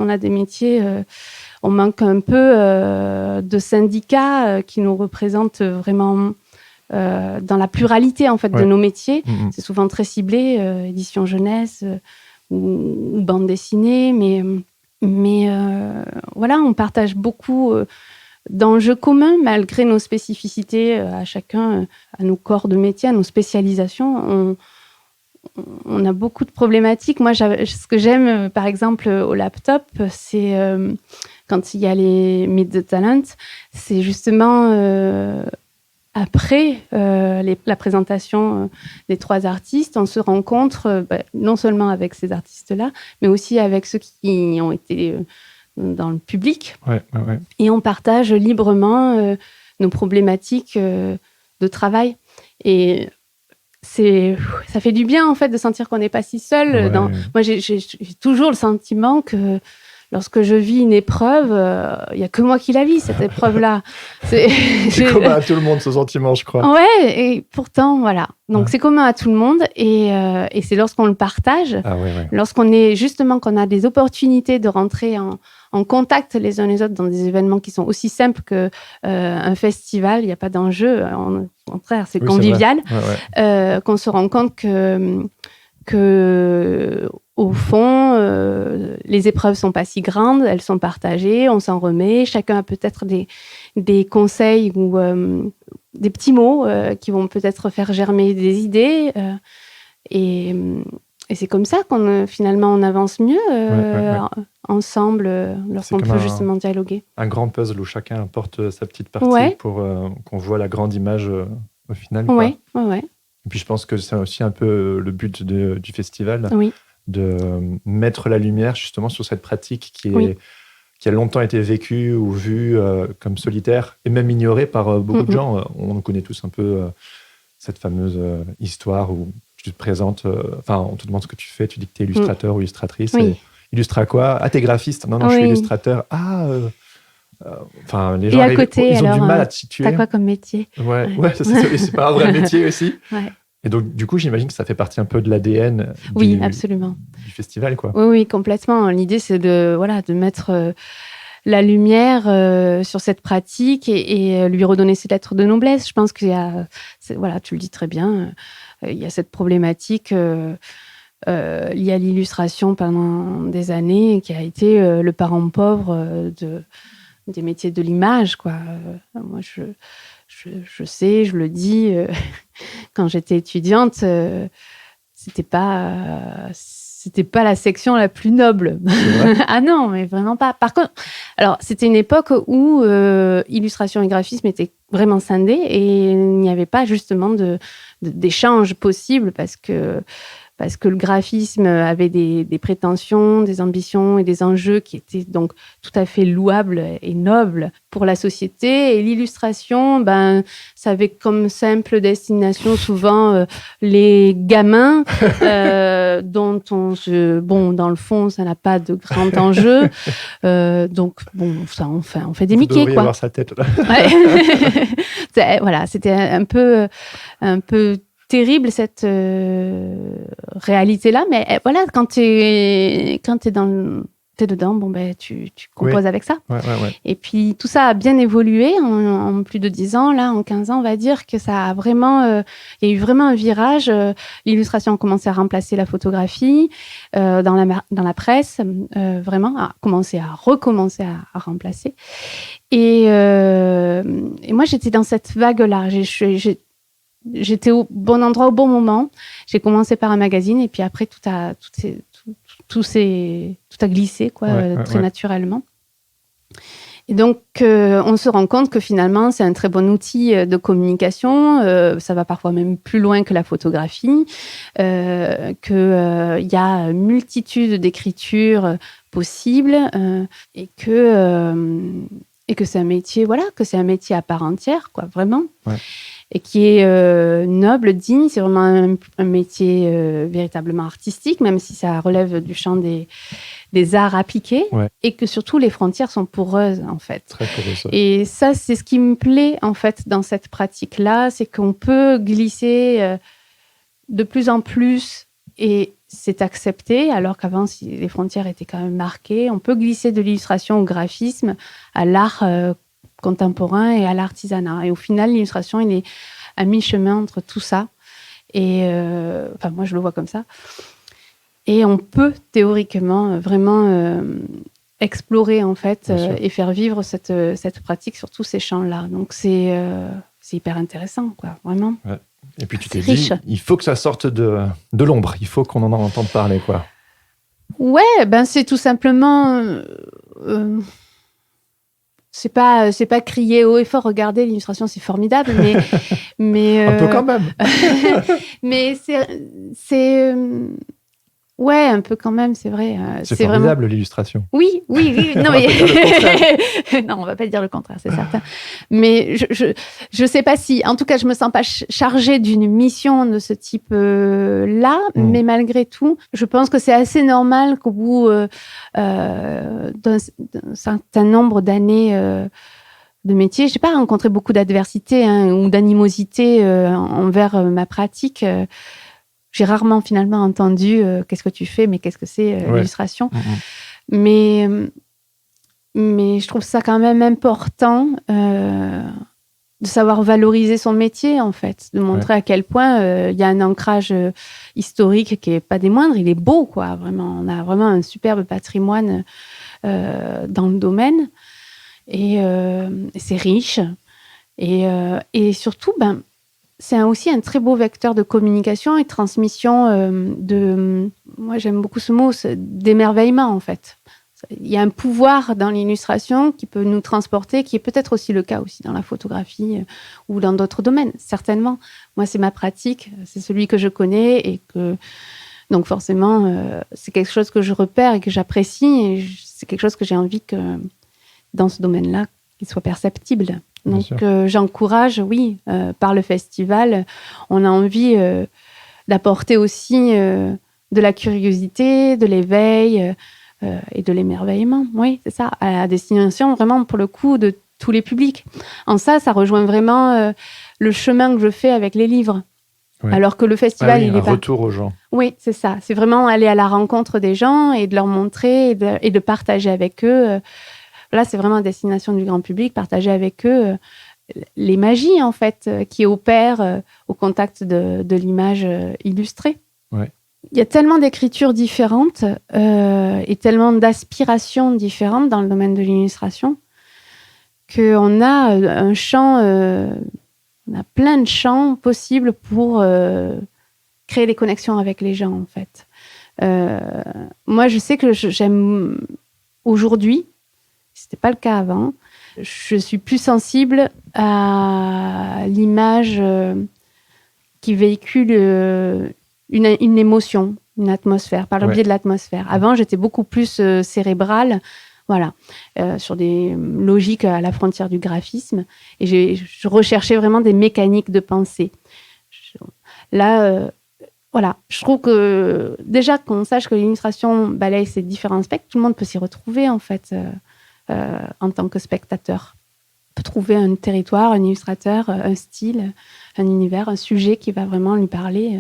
on manque un peu de syndicats qui nous représentent vraiment dans la pluralité, en fait, de nos métiers. C'est souvent très ciblé, édition jeunesse ou bande dessinée, mais voilà, on partage beaucoup d'enjeux communs malgré nos spécificités à chacun, à nos corps de métier, à nos spécialisations. On a beaucoup de problématiques. Moi, ce que j'aime, par exemple, au laptop, c'est quand il y a les Meet the Talent, c'est justement après la présentation des 3 artistes, on se rencontre non seulement avec ces artistes-là, mais aussi avec ceux qui ont été dans le public. Et on partage librement nos problématiques de travail. Et ça fait du bien, en fait, de sentir qu'on n'est pas si seul. Moi, j'ai toujours le sentiment que lorsque je vis une épreuve, il n'y a que moi qui la vis, cette épreuve-là. C'est commun à tout le monde, ce sentiment, je crois. Ouais, et pourtant, voilà. Donc, c'est commun à tout le monde, et c'est lorsqu'on le partage, lorsqu'on a des opportunités de rentrer en contact les uns les autres dans des événements qui sont aussi simples qu'un festival. Il n'y a pas d'enjeu, au contraire, c'est convivial. Qu'on se rend compte que au fond, les épreuves sont pas si grandes, elles sont partagées, on s'en remet, chacun a peut-être des conseils ou des petits mots qui vont peut-être faire germer des idées, et c'est comme ça qu'on finalement on avance mieux ensemble lorsqu'on peut justement dialoguer. Un grand puzzle où chacun apporte sa petite partie pour qu'on voit la grande image au final. Ouais. Et puis je pense que c'est aussi un peu le but du festival, de mettre la lumière justement sur cette pratique qui a longtemps été vécue ou vue comme solitaire et même ignorée par beaucoup de gens. On connaît tous un peu cette fameuse histoire où tu te présentes, on te demande ce que tu fais, tu dis que tu es illustrateur ou illustratrice. Et illustre à quoi ? Ah, t'es graphiste ? Non, je suis illustrateur. Les gens et à côté, ils ont du mal à te situer. T'as quoi comme métier ? C'est pas un vrai métier aussi. Et donc, du coup, j'imagine que ça fait partie un peu de l'ADN absolument. Du festival, quoi. Oui, complètement. L'idée, c'est de mettre la lumière sur cette pratique et lui redonner ses lettres de noblesse. Je pense qu'il y a, tu le dis très bien, il y a cette problématique liée à l'illustration pendant des années qui a été le parent pauvre des métiers de l'image, quoi. Moi, je sais, je le dis, quand j'étais étudiante, c'était pas la section la plus noble. Ah non, mais vraiment pas. Par contre, alors c'était une époque où illustration et graphisme étaient vraiment scindés et il n'y avait pas justement d'échange possible parce que le graphisme avait des prétentions, des ambitions et des enjeux qui étaient donc tout à fait louables et nobles pour la société. Et l'illustration, ça avait comme simple destination souvent les gamins dont dans le fond, ça n'a pas de grand enjeu. Donc, ça, on fait des Mickey, quoi. Avoir sa tête, là. Voilà, c'était un peu terrible cette réalité-là, mais voilà, quand t'es dedans, bon ben tu composes avec ça. Ouais. Et puis tout ça a bien évolué en plus de 10 ans, là, en 15 ans, on va dire que ça a vraiment, il y a eu vraiment un virage. L'illustration a commencé à remplacer la photographie dans la presse, vraiment, a recommencer à remplacer. Et moi, j'étais dans cette vague-là. J'étais au bon endroit au bon moment. J'ai commencé par un magazine et puis après tout a glissé très naturellement. Et donc on se rend compte que finalement c'est un très bon outil de communication. Ça va parfois même plus loin que la photographie. Que il y a une multitude d'écritures possibles et que c'est un métier, que c'est un métier à part entière, quoi, vraiment. Ouais. Et qui est noble, digne. C'est vraiment un métier véritablement artistique, même si ça relève du champ des arts appliqués. Ouais. Et que surtout, les frontières sont poreuses, en fait. Très poreuses. Et ça, c'est ce qui me plaît, en fait, dans cette pratique-là, c'est qu'on peut glisser de plus en plus, et c'est accepté, alors qu'avant, si les frontières étaient quand même marquées. On peut glisser de l'illustration au graphisme, à l'art contemporain et à l'artisanat. Et au final, l'illustration, il est à mi-chemin entre tout ça. Et moi, je le vois comme ça. Et on peut théoriquement vraiment explorer, en fait, et faire vivre cette pratique sur tous ces champs-là. Donc, c'est hyper intéressant, quoi, vraiment. Ouais. Et puis, tu t'es riche. dit, il faut que ça sorte de l'ombre. Il faut qu'on en entende parler, quoi. Ouais, c'est tout simplement... C'est pas crier haut et fort, regardez, l'illustration, c'est formidable, mais un peu quand même. mais c'est ouais, un peu quand même, c'est vrai. C'est formidable, vraiment... l'illustration. Oui. Non, mais non, on va pas dire le contraire, c'est certain. Mais je sais pas si, en tout cas, je me sens pas chargée d'une mission de ce type-là, mais malgré tout, je pense que c'est assez normal qu'au bout d'un certain nombre d'années de métier, j'ai pas rencontré beaucoup d'adversité ou d'animosité envers ma pratique. J'ai rarement finalement entendu qu'est-ce que tu fais, mais qu'est-ce que c'est l'illustration. Mais je trouve ça quand même important de savoir valoriser son métier, en fait, de montrer à quel point il y a un ancrage historique qui est pas des moindres. Il est beau, quoi, vraiment. On a vraiment un superbe patrimoine dans le domaine et c'est riche et surtout, c'est aussi un très beau vecteur de communication et de transmission moi j'aime beaucoup ce mot, d'émerveillement, en fait. Il y a un pouvoir dans l'illustration qui peut nous transporter, qui est peut-être aussi le cas aussi dans la photographie ou dans d'autres domaines, certainement. Moi, c'est ma pratique, c'est celui que je connais et que... Donc forcément, c'est quelque chose que je repère et que j'apprécie et c'est quelque chose que j'ai envie que, dans ce domaine-là, qu'il soit perceptible. Donc j'encourage, par le festival, on a envie d'apporter aussi de la curiosité, de l'éveil et de l'émerveillement. Oui, c'est ça, à la destination vraiment pour le coup de tous les publics. En ça rejoint vraiment le chemin que je fais avec les livres. Ouais. Alors que le festival, il est pas... retour aux gens. Oui, c'est ça. C'est vraiment aller à la rencontre des gens et de leur montrer et de partager avec eux. Là, c'est vraiment à destination du grand public, partager avec eux les magies, en fait, qui opèrent au contact de l'image illustrée. Ouais. Il y a tellement d'écritures différentes et tellement d'aspirations différentes dans le domaine de l'illustration qu'on a un champ, on a plein de champs possibles pour créer des connexions avec les gens, en fait. Moi, je sais que j'aime aujourd'hui, c'était pas le cas avant, je suis plus sensible à l'image qui véhicule une émotion, une atmosphère, par le biais de l'atmosphère. Avant, j'étais beaucoup plus cérébrale, voilà, sur des logiques à la frontière du graphisme, et je recherchais vraiment des mécaniques de pensée. Là, voilà, je trouve que déjà qu'on sache que l'illustration balaye ces différents spectres, tout le monde peut s'y retrouver, en fait, en tant que spectateur. peut trouver un territoire, un illustrateur, un style, un univers, un sujet qui va vraiment lui parler.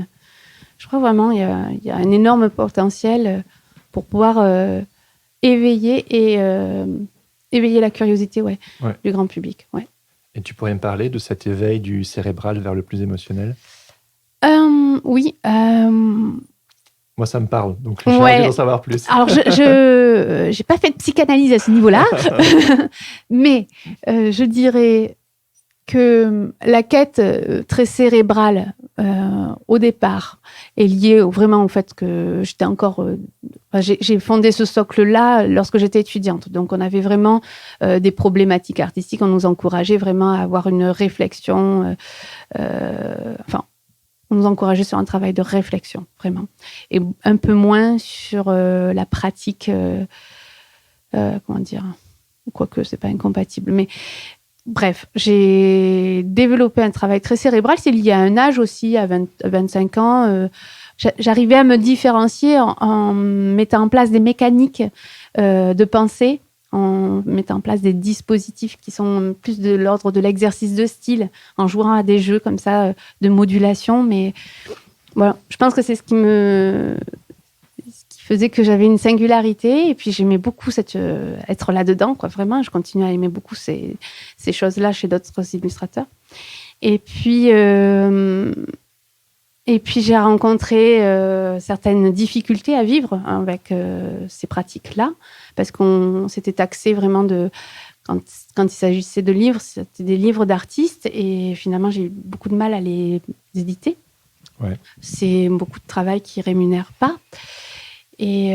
Je crois vraiment il y a un énorme potentiel pour pouvoir éveiller la curiosité du grand public. Ouais. Et tu pourrais me parler de cet éveil du cérébral vers le plus émotionnel ? Oui. Moi, ça me parle, donc j'ai envie d'en savoir plus. Alors, je n'ai pas fait de psychanalyse à ce niveau-là, mais je dirais que la quête très cérébrale, au départ, est liée vraiment au fait que j'étais encore... j'ai fondé ce socle-là lorsque j'étais étudiante. Donc, on avait vraiment des problématiques artistiques. On nous encourageait vraiment à avoir une réflexion... on nous encourageait sur un travail de réflexion, vraiment. Et un peu moins sur la pratique, comment dire, quoique c'est pas incompatible. Mais bref, j'ai développé un travail très cérébral. C'est lié à un âge aussi, à 25 ans. J'arrivais à me différencier en mettant en place des mécaniques de pensée, en mettant en place des dispositifs qui sont plus de l'ordre de l'exercice de style, en jouant à des jeux comme ça de modulation. Mais voilà, je pense que c'est ce qui faisait que j'avais une singularité. Et puis j'aimais beaucoup être là-dedans, quoi. Vraiment, je continue à aimer beaucoup ces choses-là chez d'autres illustrateurs. Et puis j'ai rencontré certaines difficultés à vivre avec ces pratiques-là, parce qu'on s'était taxé vraiment quand il s'agissait de livres, c'était des livres d'artistes, et finalement j'ai eu beaucoup de mal à les éditer. Ouais. C'est beaucoup de travail qui ne rémunère pas. Et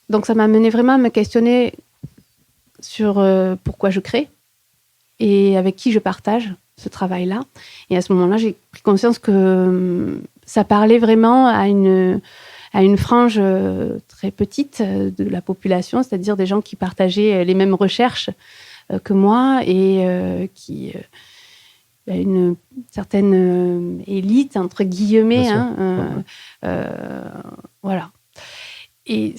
donc ça m'a mené vraiment à me questionner sur pourquoi je crée et avec qui je partage ce travail-là. Et à ce moment-là, j'ai pris conscience que ça parlait vraiment à une frange très petite de la population, c'est-à-dire des gens qui partageaient les mêmes recherches que moi et qui... une certaine élite, entre guillemets. Voilà. Et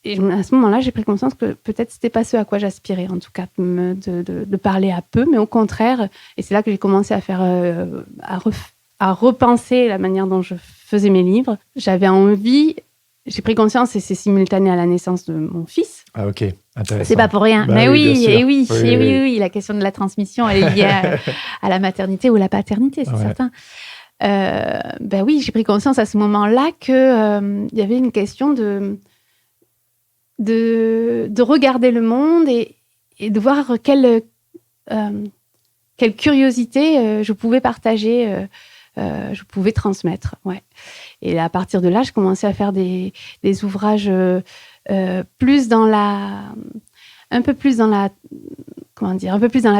à ce moment-là, j'ai pris conscience que peut-être c'était pas ce à quoi j'aspirais, en tout cas, de parler à peu, mais au contraire. Et c'est là que j'ai commencé à faire, à repenser la manière dont je faisais mes livres. J'avais envie, j'ai pris conscience, et c'est simultané à la naissance de mon fils. Ah, ok, intéressant. C'est pas pour rien. Bah, mais oui, oui, la question de la transmission, elle est liée à la maternité ou la paternité, c'est certain. Oui, j'ai pris conscience à ce moment-là qu'il y avait une question de regarder le monde et de voir quelle curiosité je pouvais partager, je pouvais transmettre. Ouais. Et à partir de là, je commençais à faire des ouvrages un peu plus dans la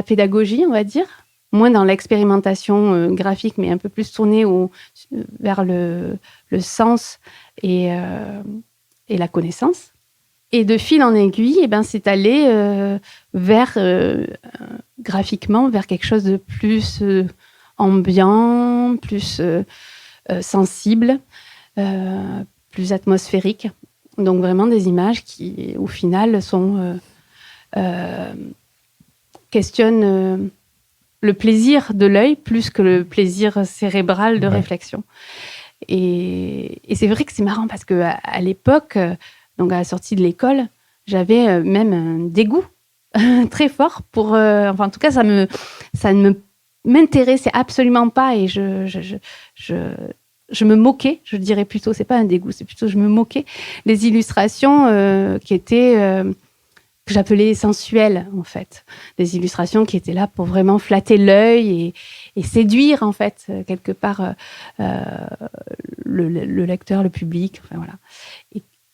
pédagogie, on va dire, moins dans l'expérimentation graphique, mais un peu plus tournée vers le sens et la connaissance. Et de fil en aiguille, c'est allé graphiquement vers quelque chose de plus ambiant, plus sensible, plus atmosphérique. Donc vraiment des images qui, au final, questionnent le plaisir de l'œil plus que le plaisir cérébral de réflexion. Et c'est vrai que c'est marrant parce qu'à l'époque, donc à la sortie de l'école, j'avais même un dégoût très fort pour... en tout cas, ça ne m'intéressait absolument pas et je me moquais, je dirais plutôt, c'est pas un dégoût, c'est plutôt je me moquais des illustrations qui étaient... que j'appelais sensuelles, en fait. Des illustrations qui étaient là pour vraiment flatter l'œil et séduire, en fait, quelque part, le lecteur, le public. Enfin, voilà.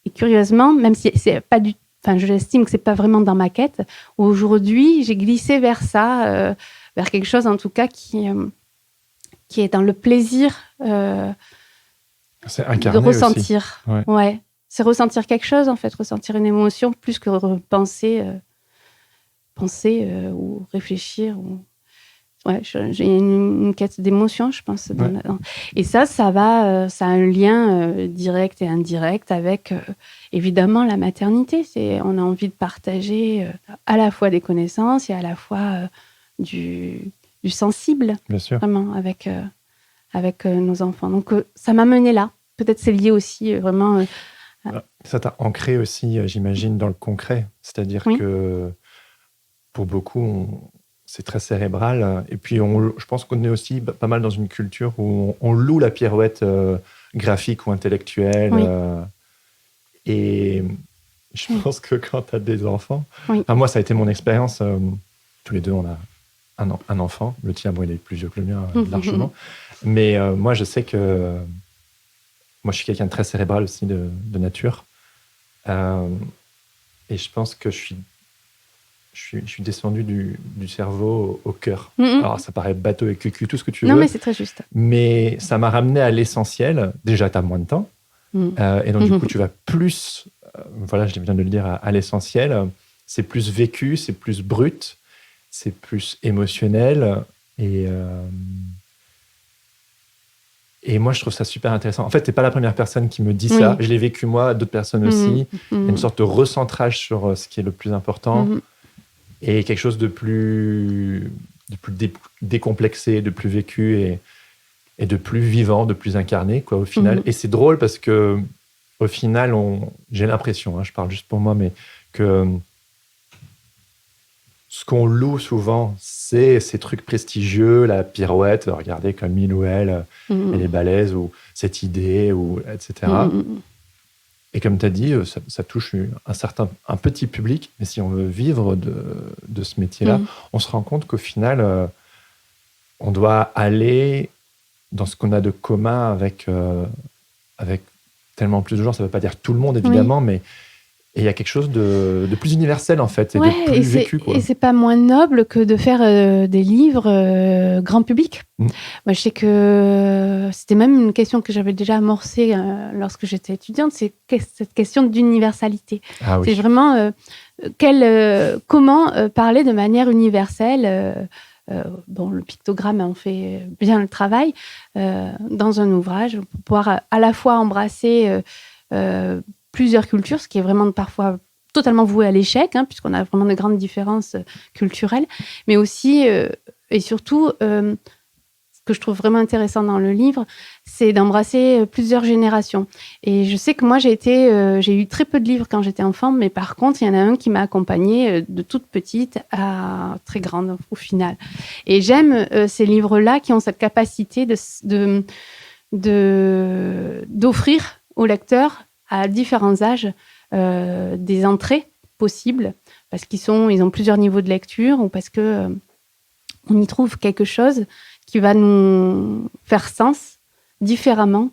Et curieusement, même si c'est pas du... Enfin, j'estime que c'est pas vraiment dans ma quête, aujourd'hui, j'ai glissé vers ça, vers quelque chose, en tout cas, qui est dans le plaisir c'est incarné de ressentir. Aussi. Ouais. C'est ressentir quelque chose, en fait, ressentir une émotion plus que penser ou réfléchir. j'ai une quête d'émotion, je pense. Et ça va, ça a un lien direct et indirect avec, évidemment, la maternité. On a envie de partager à la fois des connaissances et à la fois du sensible, bien sûr. vraiment, avec nos enfants. Donc, ça m'a menée là. Peut-être c'est lié aussi, vraiment... Ça t'a ancré aussi, j'imagine, dans le concret. C'est-à-dire que pour beaucoup, c'est très cérébral. Et puis, je pense qu'on est aussi pas mal dans une culture où on loue la pirouette graphique ou intellectuelle. Et je pense que quand tu as des enfants... moi, ça a été mon expérience. Tous les deux, on a un enfant. Le tien, il est plus vieux que le mien, largement. Mais moi, je sais que... Moi, je suis quelqu'un de très cérébral aussi, de nature. Et je pense que je suis descendu du cerveau au cœur. Alors, ça paraît bateau et cucu, tout ce que tu veux. Non, mais c'est très juste. Mais ça m'a ramené à l'essentiel. Déjà, tu as moins de temps. Et donc, du coup, tu vas plus... voilà, je viens de le dire, à l'essentiel. C'est plus vécu, c'est plus brut, c'est plus émotionnel. Et moi, je trouve ça super intéressant. En fait, tu n'es pas la première personne qui me dit ça. Je l'ai vécu moi, d'autres personnes aussi. Il y a une sorte de recentrage sur ce qui est le plus important et quelque chose de plus décomplexé, de plus vécu et de plus vivant, de plus incarné, quoi, au final. Et c'est drôle parce que, au final, j'ai l'impression, je parle juste pour moi, mais que ce qu'on loue souvent, c'est ces trucs prestigieux, la pirouette, regardez comme il ou elle, elle est balèze, ou cette idée, ou etc. Et comme tu as dit, ça touche un petit public, mais si on veut vivre de ce métier-là, on se rend compte qu'au final, on doit aller dans ce qu'on a de commun avec tellement plus de gens. Ça ne veut pas dire tout le monde, évidemment, mais il y a quelque chose de plus universel, en fait, et de plus vécu. Et c'est pas moins noble que de faire des livres grand public. Moi, je sais que c'était même une question que j'avais déjà amorcée lorsque j'étais étudiante, c'est cette question d'universalité. C'est vraiment comment parler de manière universelle. Le pictogramme en fait bien le travail dans un ouvrage pour pouvoir à la fois embrasser plusieurs cultures, ce qui est vraiment parfois totalement voué à l'échec, puisqu'on a vraiment de grandes différences culturelles, mais aussi et surtout, ce que je trouve vraiment intéressant dans le livre, c'est d'embrasser plusieurs générations. Et je sais que moi, j'ai eu très peu de livres quand j'étais enfant, mais par contre, il y en a un qui m'a accompagnée de toute petite à très grande au final. Et j'aime ces livres-là qui ont cette capacité d'offrir au lecteur à différents âges des entrées possibles, parce qu'ils ont plusieurs niveaux de lecture, ou parce que on y trouve quelque chose qui va nous faire sens différemment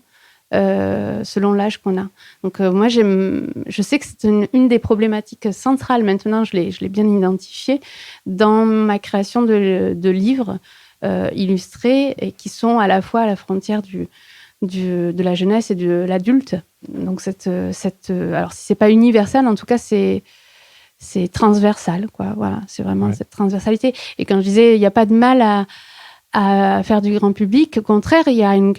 selon l'âge qu'on a. Donc moi, je sais que c'est une des problématiques centrales maintenant, je l'ai bien identifié, dans ma création de livres illustrés, et qui sont à la fois à la frontière de la jeunesse et de l'adulte. Donc alors si c'est pas universel, en tout cas c'est transversal, quoi. Voilà, c'est vraiment cette transversalité. Et quand je disais il n'y a pas de mal à faire du grand public, au contraire, il y a une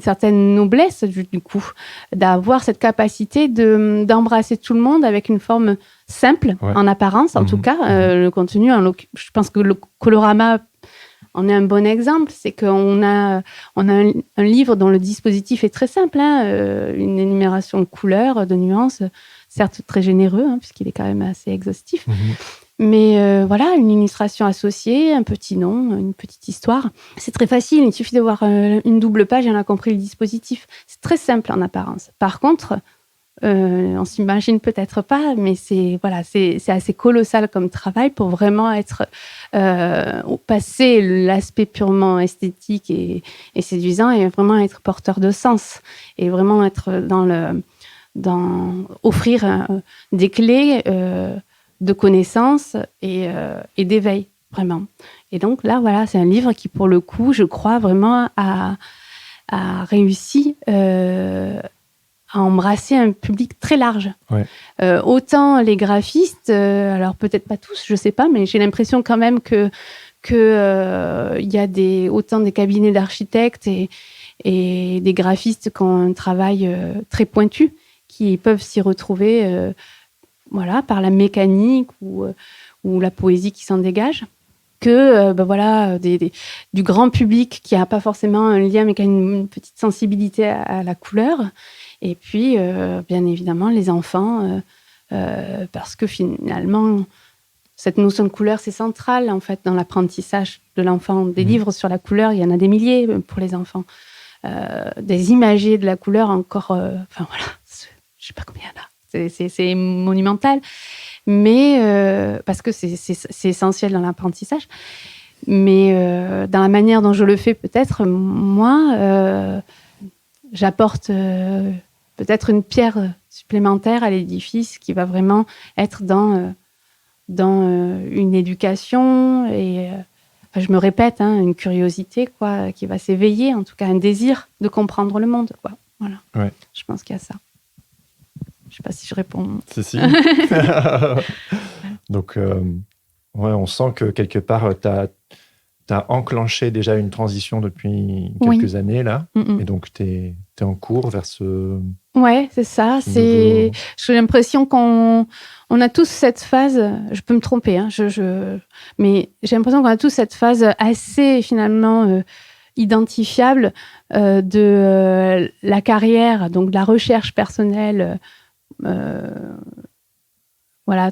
certaine noblesse du coup d'avoir cette capacité d'embrasser tout le monde avec une forme simple en apparence, en tout cas. Le contenu, je pense que le Colorama en est un bon exemple, c'est qu'on a un livre dont le dispositif est très simple, une énumération de couleurs, de nuances, certes très généreux, puisqu'il est quand même assez exhaustif, mais voilà, une illustration associée, un petit nom, une petite histoire. C'est très facile, il suffit de voir une double page et on a compris le dispositif. C'est très simple en apparence. Par contre, on s'imagine peut-être pas, mais c'est assez colossal comme travail pour vraiment passer l'aspect purement esthétique et séduisant, et vraiment être porteur de sens, et vraiment être offrir des clés de connaissances et d'éveil, vraiment. Et donc là, voilà, c'est un livre qui, pour le coup, je crois vraiment a réussi à embrasser un public très large. Autant les graphistes, alors peut-être pas tous, je sais pas, mais j'ai l'impression quand même que que il y a autant des cabinets d'architectes et des graphistes qui ont un travail très pointu, qui peuvent s'y retrouver par la mécanique ou la poésie qui s'en dégage, que du grand public qui n'a pas forcément un lien mais qui a une petite sensibilité à la couleur, et puis bien évidemment les enfants, parce que finalement cette notion de couleur, c'est central en fait dans l'apprentissage de l'enfant. Des livres sur la couleur, il y en a des milliers pour les enfants. Des imagiers de la couleur encore, je sais pas combien il y en a. C'est monumental, mais parce que c'est essentiel dans l'apprentissage. Mais dans la manière dont je le fais, peut-être moi, j'apporte peut-être une pierre supplémentaire à l'édifice qui va vraiment être dans une éducation et je me répète, une curiosité quoi, qui va s'éveiller, en tout cas un désir de comprendre le monde. Quoi. Voilà. Ouais. Je pense qu'il y a ça. Je ne sais pas si je réponds. Si. Donc, on sent que quelque part, tu as enclenché déjà une transition depuis quelques années, là. Et donc, tu es en cours vers ce... Ouais, c'est ça. J'ai l'impression qu'on a tous cette phase, je peux me tromper, mais j'ai l'impression qu'on a tous cette phase assez finalement identifiable de la carrière, donc de la recherche personnelle,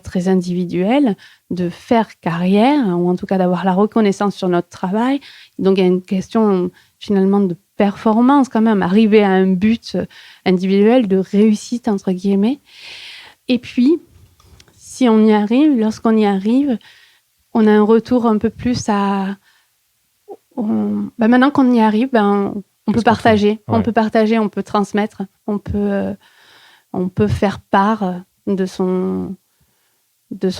très individuelle, de faire carrière, ou en tout cas d'avoir la reconnaissance sur notre travail. Donc il y a une question finalement de performance quand même, arriver à un but individuel de réussite entre guillemets. Et puis, si on y arrive, lorsqu'on y arrive, on a un retour un peu plus à... maintenant qu'on y arrive, on peut partager. On peut partager, on peut transmettre, on peut faire part de son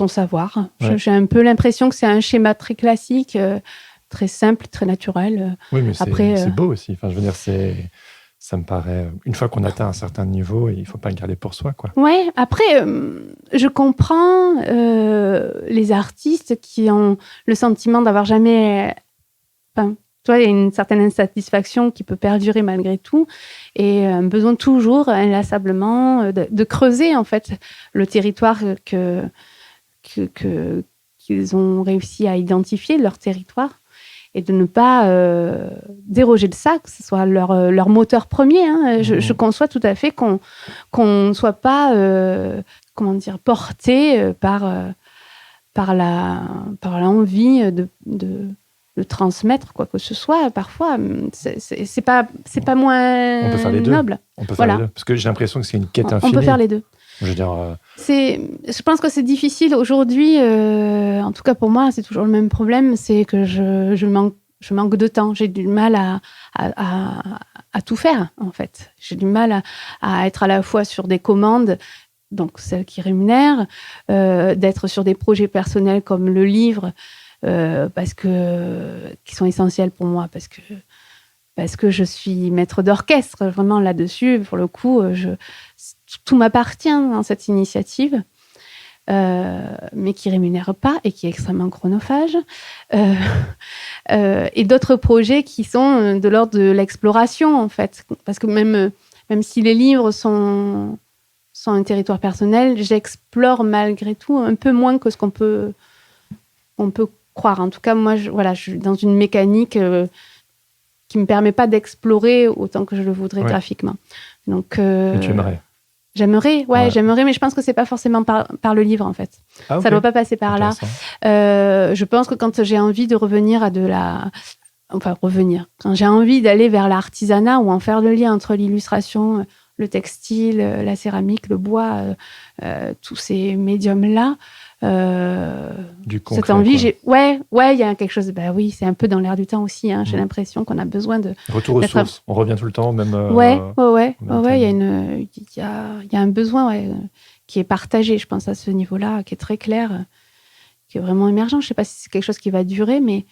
savoir. Ouais. J'ai un peu l'impression que c'est un schéma très classique, très simple, très naturel. Oui, mais c'est beau aussi. Enfin, je veux dire, ça me paraît... Une fois qu'on atteint un certain niveau, il ne faut pas le garder pour soi, quoi. Oui, après, je comprends les artistes qui ont le sentiment d'avoir jamais... il y a une certaine insatisfaction qui peut perdurer malgré tout et un besoin toujours, inlassablement, de creuser, en fait, le territoire qu'ils ont réussi à identifier, leur territoire, et de ne pas déroger de ça, que ce soit leur moteur premier. Je conçois tout à fait qu'on ne soit pas porté par l'envie de transmettre quoi que ce soit. Parfois, c'est pas moins noble. On peut faire les deux. Parce que j'ai l'impression que c'est une quête infinie. On peut faire les deux. Je veux dire... Je pense que c'est difficile aujourd'hui, en tout cas pour moi, c'est toujours le même problème, c'est que je manque de temps. J'ai du mal à tout faire, en fait. J'ai du mal à être à la fois sur des commandes, donc celles qui rémunèrent, d'être sur des projets personnels comme le livre, qui sont essentiels pour moi, parce que je suis maître d'orchestre, vraiment là-dessus. Pour le coup, tout m'appartient dans cette initiative, mais qui ne rémunère pas et qui est extrêmement chronophage. Et d'autres projets qui sont de l'ordre de l'exploration, en fait. Parce que même si les livres sont un territoire personnel, j'explore malgré tout un peu moins que ce qu'on peut croire. En tout cas, moi, je suis dans une mécanique qui ne me permet pas d'explorer autant que je le voudrais graphiquement. Donc, et tu aimerais? J'aimerais, mais je pense que ce n'est pas forcément par le livre, en fait. Ah, okay. Ça ne doit pas passer par là. Je pense que quand j'ai envie de revenir quand j'ai envie d'aller vers l'artisanat ou en faire le lien entre l'illustration, le textile, la céramique, le bois, tous ces médiums-là, du concret, cette envie, il y a quelque chose. Oui, c'est un peu dans l'air du temps aussi. J'ai l'impression qu'on a besoin de retour aux sources. On revient tout le temps, même. Il y a un besoin qui est partagé, je pense, à ce niveau-là, qui est très clair, qui est vraiment émergent. Je ne sais pas si c'est quelque chose qui va durer, mais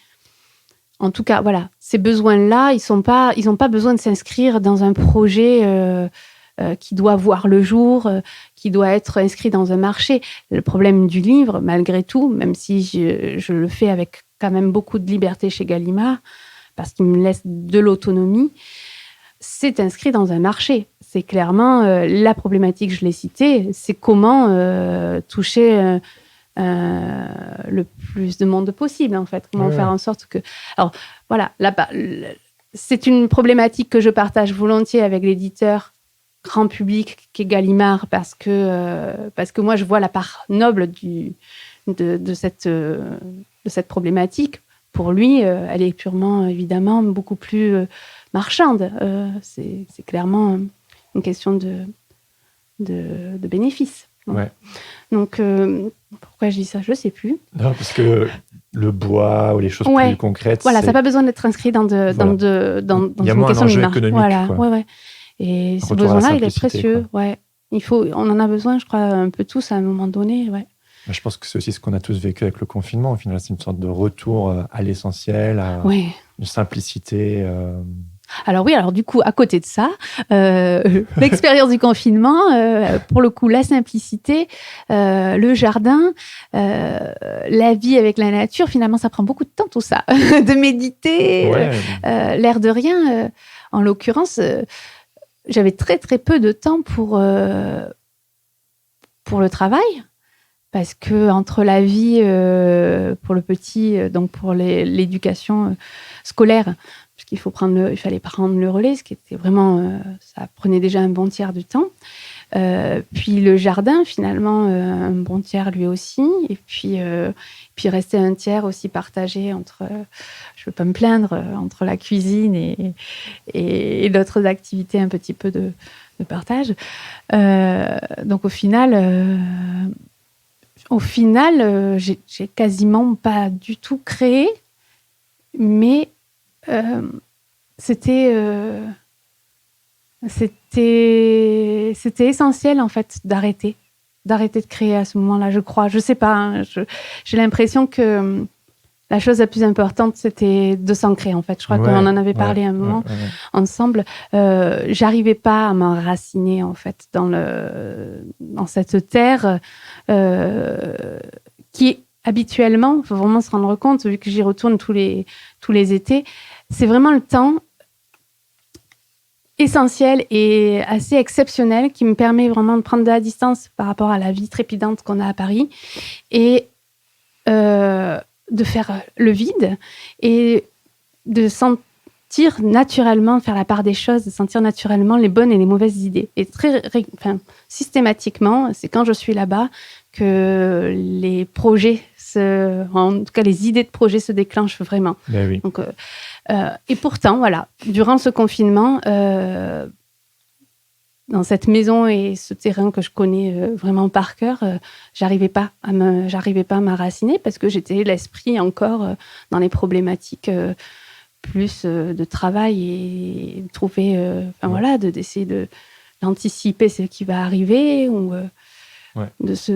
en tout cas, voilà, ces besoins-là, ils n'ont pas besoin de s'inscrire dans un projet qui doit voir le jour, qui doit être inscrit dans un marché. Le problème du livre, malgré tout, même si je le fais avec quand même beaucoup de liberté chez Gallimard, parce qu'il me laisse de l'autonomie, c'est inscrit dans un marché. C'est clairement la problématique, je l'ai citée, c'est comment toucher le plus de monde possible, en fait. Comment faire en sorte que... Alors, voilà, c'est une problématique que je partage volontiers avec l'éditeur grand public qui est Gallimard, parce que moi, je vois la part noble de cette problématique. Pour lui, elle est purement, évidemment, beaucoup plus marchande. C'est clairement une question de bénéfice. Ouais. Donc, pourquoi je dis ça, je ne sais plus. Non, parce que le bois ou les choses plus concrètes... Voilà, ça n'a pas besoin d'être inscrit dans une Il y a moins un enjeu économique. Voilà, ouais. Et ce besoin-là, il est précieux. Ouais. On en a besoin, je crois, un peu tous à un moment donné. Ouais. Je pense que c'est aussi ce qu'on a tous vécu avec le confinement. Au final, c'est une sorte de retour à l'essentiel, à une simplicité. Alors oui, du coup, à côté de ça, l'expérience du confinement, pour le coup, la simplicité, le jardin, la vie avec la nature, finalement, ça prend beaucoup de temps, tout ça. De méditer, l'air de rien. En l'occurrence, j'avais très, très peu de temps pour le travail. Parce que entre la vie pour le petit, donc pour l'éducation scolaire, puisqu'il fallait prendre le relais, ce qui était vraiment, ça prenait déjà un bon tiers du temps. Puis le jardin, finalement, un bon tiers lui aussi. Et puis restait un tiers aussi partagé entre, je ne veux pas me plaindre, entre la cuisine et d'autres activités, un petit peu de partage. Donc au final, j'ai quasiment pas du tout créé, mais c'était essentiel, en fait, d'arrêter de créer à ce moment-là, je crois. Je sais pas, hein, j'ai l'impression que la chose la plus importante, c'était de s'ancrer, en fait. Je crois qu'on en avait parlé un moment ensemble. J'arrivais pas à m'enraciner, en fait, dans cette terre qui, habituellement, il faut vraiment se rendre compte, vu que j'y retourne tous les étés, c'est vraiment le temps essentiel et assez exceptionnel qui me permet vraiment de prendre de la distance par rapport à la vie trépidante qu'on a à Paris et de faire le vide et de sentir naturellement, faire la part des choses, de sentir naturellement les bonnes et les mauvaises idées. Et systématiquement, c'est quand je suis là-bas que les projets, en tout cas les idées de projets se déclenchent vraiment. Ben oui. Donc, et pourtant, voilà, durant ce confinement, dans cette maison et ce terrain que je connais vraiment par cœur, j'arrivais pas à m'enraciner parce que j'étais l'esprit encore dans les problématiques plus de travail et de trouver, d'essayer d'anticiper ce qui va arriver ou de se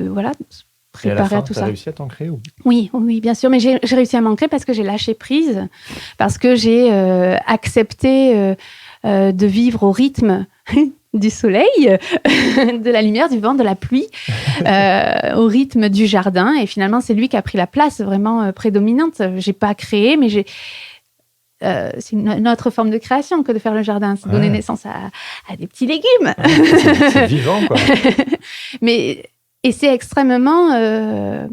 préparer à tout ça. Tu as réussi à t'ancrer ou... Oui, bien sûr, mais j'ai réussi à m'ancrer parce que j'ai lâché prise, parce que j'ai accepté de vivre au rythme du soleil, de la lumière, du vent, de la pluie, au rythme du jardin. Et finalement, c'est lui qui a pris la place vraiment prédominante. J'ai pas créé, mais c'est une autre forme de création que de faire le jardin. C'est donner naissance à des petits légumes. C'est vivant, quoi. Et c'est extrêmement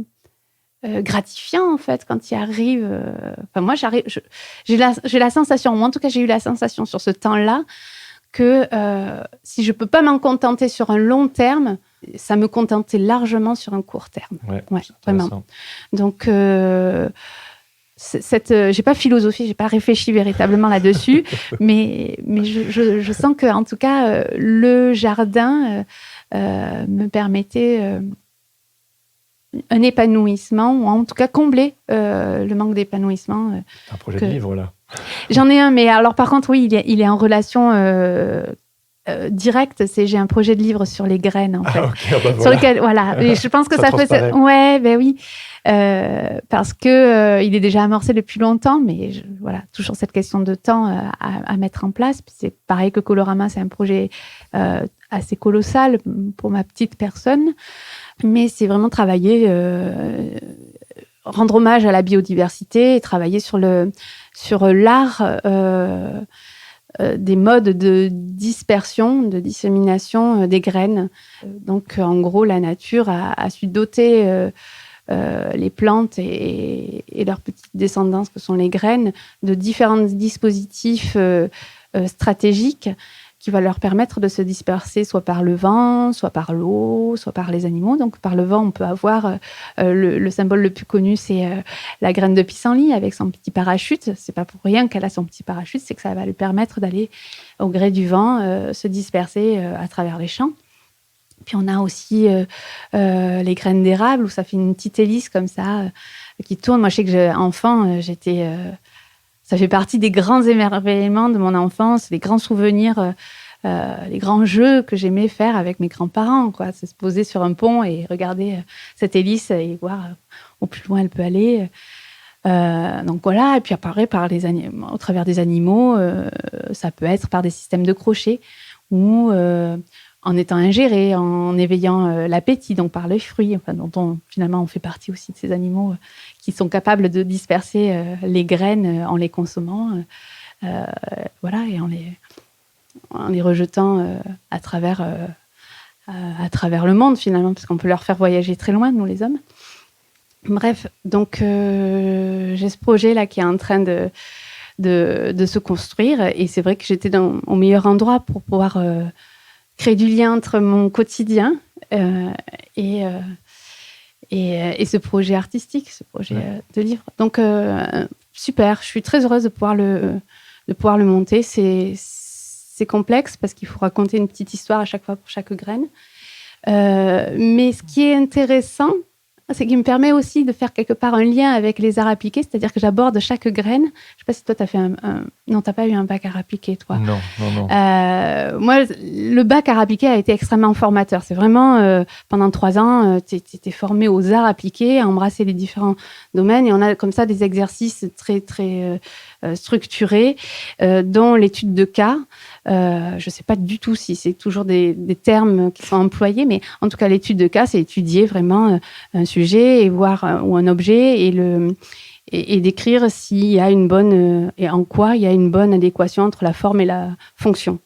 gratifiant, en fait, quand il arrive. Moi, j'ai la sensation, ou en tout cas, j'ai eu la sensation sur ce temps-là, que si je ne peux pas m'en contenter sur un long terme, ça me contentait largement sur un court terme. Ouais, vraiment. Donc, j'ai pas philosophie, j'ai pas réfléchi véritablement là-dessus, mais je sens que, en tout cas, le jardin me permettait un épanouissement, ou en tout cas combler le manque d'épanouissement. Un projet de livre, là. J'en ai un, mais alors par contre, oui, il est en relation directe. J'ai un projet de livre sur les graines, en fait. Sur lequel, voilà. Et je pense que ça fait... Ouais, ben oui. Parce que il est déjà amorcé depuis longtemps, mais toujours cette question de temps à mettre en place. Puis c'est pareil que Colorama, c'est un projet assez colossal pour ma petite personne. Mais c'est vraiment travailler rendre hommage à la biodiversité et travailler sur l'art des modes de dispersion, de dissémination des graines. Donc, en gros, la nature a su doter les plantes et leurs petites descendances, que sont les graines, de différents dispositifs stratégiques qui va leur permettre de se disperser soit par le vent, soit par l'eau, soit par les animaux. Donc, par le vent, on peut avoir le symbole le plus connu, c'est la graine de pissenlit avec son petit parachute. C'est pas pour rien qu'elle a son petit parachute, c'est que ça va lui permettre d'aller, au gré du vent, se disperser à travers les champs. Puis, on a aussi les graines d'érable, où ça fait une petite hélice comme ça qui tourne. Moi, je sais que enfant, j'étais... ça fait partie des grands émerveillements de mon enfance, des grands souvenirs, les grands jeux que j'aimais faire avec mes grands-parents, quoi. C'est se poser sur un pont et regarder cette hélice et voir au plus loin elle peut aller. Donc voilà, et puis apparaît au travers des animaux, ça peut être par des systèmes de crochets ou en étant ingéré, en éveillant l'appétit, donc par les fruits, enfin, dont finalement on fait partie aussi de ces animaux qui sont capables de disperser les graines en les consommant, voilà, et en les rejetant à travers le monde finalement, parce qu'on peut leur faire voyager très loin, nous les hommes. Bref, donc j'ai ce projet là qui est en train de se construire, et c'est vrai que j'étais au meilleur endroit pour pouvoir créer du lien entre mon quotidien et ce projet artistique, ce projet de livre. Donc, super, je suis très heureuse de pouvoir le monter. C'est complexe parce qu'il faut raconter une petite histoire à chaque fois pour chaque graine. Mais ce qui est intéressant, c'est qu'il me permet aussi de faire quelque part un lien avec les arts appliqués, c'est-à-dire que j'aborde chaque graine. Je ne sais pas si toi, tu as fait Non, tu n'as pas eu un bac art appliqué, toi. Non. Moi, le bac art appliqué a été extrêmement formateur. C'est vraiment, pendant 3 ans, tu étais formé aux arts appliqués, à embrasser les différents domaines. Et on a comme ça des exercices très, très structurés, dont l'étude de cas. Je ne sais pas du tout si c'est toujours des termes qui sont employés, mais en tout cas, l'étude de cas, c'est étudier vraiment un sujet et voir ou un objet et décrire s'il y a une bonne et en quoi il y a une bonne adéquation entre la forme et la fonction.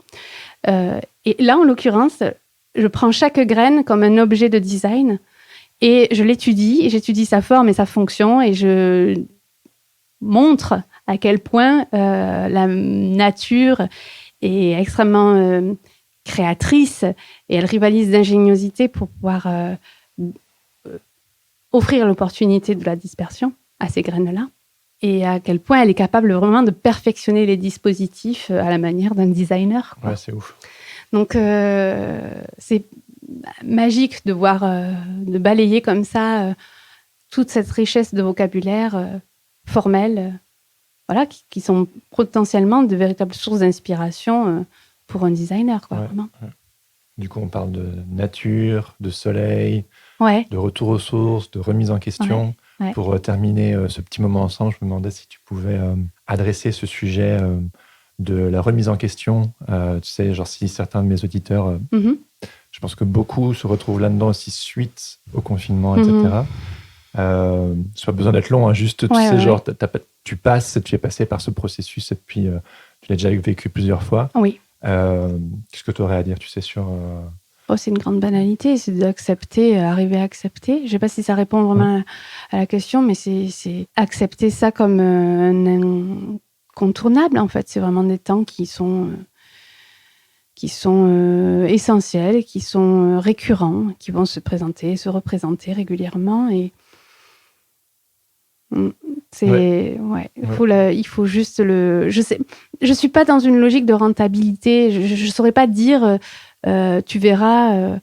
Et là, en l'occurrence, je prends chaque graine comme un objet de design et je l'étudie, et j'étudie sa forme et sa fonction, et je montre à quel point la nature est extrêmement créatrice, et elle rivalise d'ingéniosité pour pouvoir offrir l'opportunité de la dispersion à ces graines-là, et à quel point elle est capable vraiment de perfectionner les dispositifs à la manière d'un designer, quoi. Ouais, c'est ouf. Donc, c'est magique de voir, de balayer comme ça toute cette richesse de vocabulaire formel, voilà, qui sont potentiellement de véritables sources d'inspiration pour un designer, quoi, vraiment. Ouais. Du coup, on parle de nature, de soleil, de retour aux sources, de remise en question. Ouais. Pour terminer ce petit moment ensemble, je me demandais si tu pouvais adresser ce sujet de la remise en question. Tu sais, genre si certains de mes auditeurs, je pense que beaucoup se retrouvent là-dedans aussi suite au confinement, etc. C'est pas besoin d'être long, hein, juste, tu sais, genre, tu es passé par ce processus et puis tu l'as déjà vécu plusieurs fois. Oui. Qu'est-ce que tu aurais à dire, tu sais, sur... c'est une grande banalité, c'est d'accepter, arriver à accepter. Je ne sais pas si ça répond vraiment à la question, mais c'est accepter ça comme un incontournable, en fait. C'est vraiment des temps qui sont essentiels, qui sont récurrents, qui vont se présenter, se représenter régulièrement. Et il faut juste le... Je suis pas dans une logique de rentabilité. Je ne saurais pas dire... tu verras,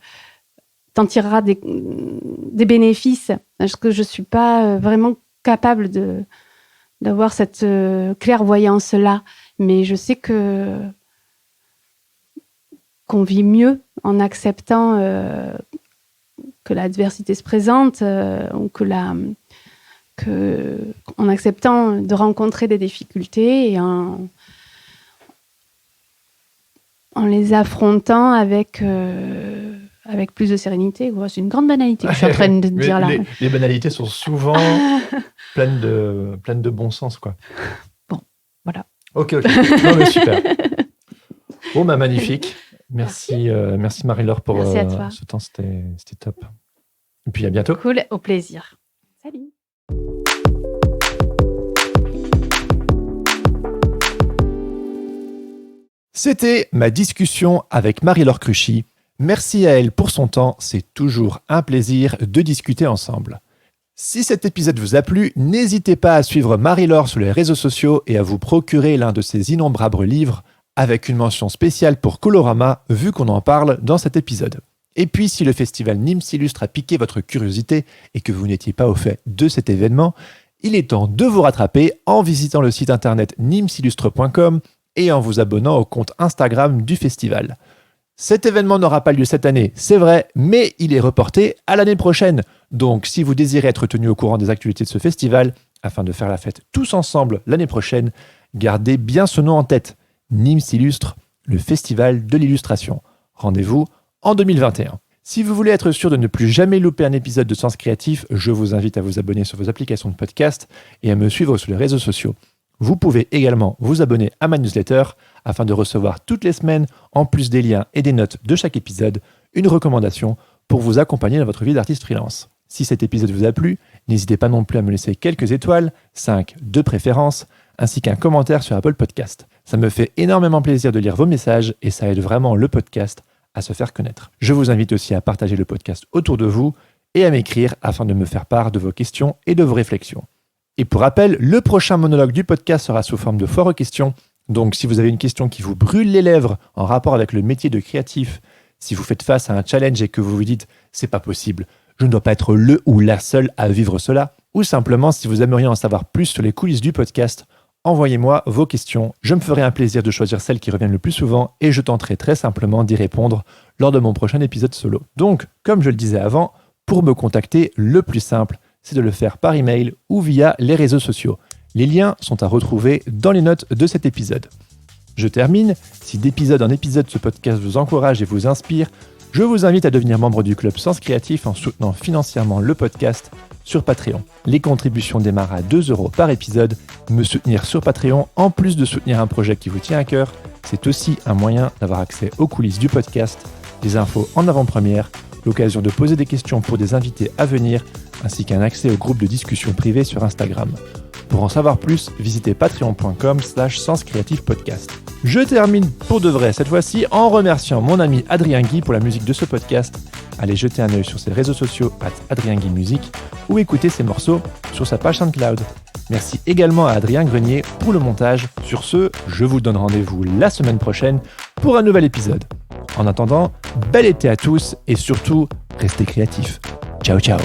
t'en tireras des bénéfices, parce que je ne suis pas vraiment capable d'avoir cette clairvoyance-là. Mais je sais qu'on vit mieux en acceptant que l'adversité se présente, ou en acceptant de rencontrer des difficultés et en les affrontant avec avec plus de sérénité. Ouais, c'est une grande banalité que je suis en train de dire là. Les banalités sont souvent pleines de bon sens, quoi. Bon, voilà. Ok. Non, mais super. Bon, magnifique. Merci Marie-Laure pour ce temps, c'était top. Et puis à bientôt. Cool, au plaisir. Salut. C'était ma discussion avec Marie-Laure Cruchy. Merci à elle pour son temps, c'est toujours un plaisir de discuter ensemble. Si cet épisode vous a plu, n'hésitez pas à suivre Marie-Laure sur les réseaux sociaux et à vous procurer l'un de ses innombrables livres, avec une mention spéciale pour Colorama, vu qu'on en parle dans cet épisode. Et puis, si le festival Nîmes s'illustre a piqué votre curiosité et que vous n'étiez pas au fait de cet événement, il est temps de vous rattraper en visitant le site internet nimsillustre.com et en vous abonnant au compte Instagram du festival. Cet événement n'aura pas lieu cette année, c'est vrai, mais il est reporté à l'année prochaine. Donc, si vous désirez être tenu au courant des actualités de ce festival, afin de faire la fête tous ensemble l'année prochaine, gardez bien ce nom en tête. Nîmes s'illustre, le festival de l'illustration. Rendez-vous en 2021. Si vous voulez être sûr de ne plus jamais louper un épisode de Sens Créatif, je vous invite à vous abonner sur vos applications de podcast et à me suivre sur les réseaux sociaux. Vous pouvez également vous abonner à ma newsletter afin de recevoir toutes les semaines, en plus des liens et des notes de chaque épisode, une recommandation pour vous accompagner dans votre vie d'artiste freelance. Si cet épisode vous a plu, n'hésitez pas non plus à me laisser quelques étoiles, 5 de préférence, ainsi qu'un commentaire sur Apple Podcast. Ça me fait énormément plaisir de lire vos messages et ça aide vraiment le podcast à se faire connaître. Je vous invite aussi à partager le podcast autour de vous et à m'écrire afin de me faire part de vos questions et de vos réflexions. Et pour rappel, le prochain monologue du podcast sera sous forme de foire aux questions. Donc si vous avez une question qui vous brûle les lèvres en rapport avec le métier de créatif, si vous faites face à un challenge et que vous vous dites « c'est pas possible, je ne dois pas être le ou la seule à vivre cela », ou simplement si vous aimeriez en savoir plus sur les coulisses du podcast, envoyez-moi vos questions. Je me ferai un plaisir de choisir celles qui reviennent le plus souvent et je tenterai très simplement d'y répondre lors de mon prochain épisode solo. Donc, comme je le disais avant, pour me contacter, le plus simple, c'est de le faire par email ou via les réseaux sociaux. Les liens sont à retrouver dans les notes de cet épisode. Je termine. Si d'épisode en épisode ce podcast vous encourage et vous inspire, je vous invite à devenir membre du club Sens Créatif en soutenant financièrement le podcast sur Patreon. Les contributions démarrent à 2 € par épisode. Me soutenir sur Patreon, en plus de soutenir un projet qui vous tient à cœur, c'est aussi un moyen d'avoir accès aux coulisses du podcast, des infos en avant-première, l'occasion de poser des questions pour des invités à venir, ainsi qu'un accès au groupe de discussion privé sur Instagram. Pour en savoir plus, visitez patreon.com/senscreatifpodcast. Je termine pour de vrai cette fois-ci en remerciant mon ami Adrien Guy pour la musique de ce podcast. Allez jeter un œil sur ses réseaux sociaux @AdrienGuy-Music ou écouter ses morceaux sur sa page SoundCloud. Merci également à Adrien Grenier pour le montage. Sur ce, je vous donne rendez-vous la semaine prochaine pour un nouvel épisode. En attendant, bel été à tous et surtout, restez créatifs. Ciao ciao.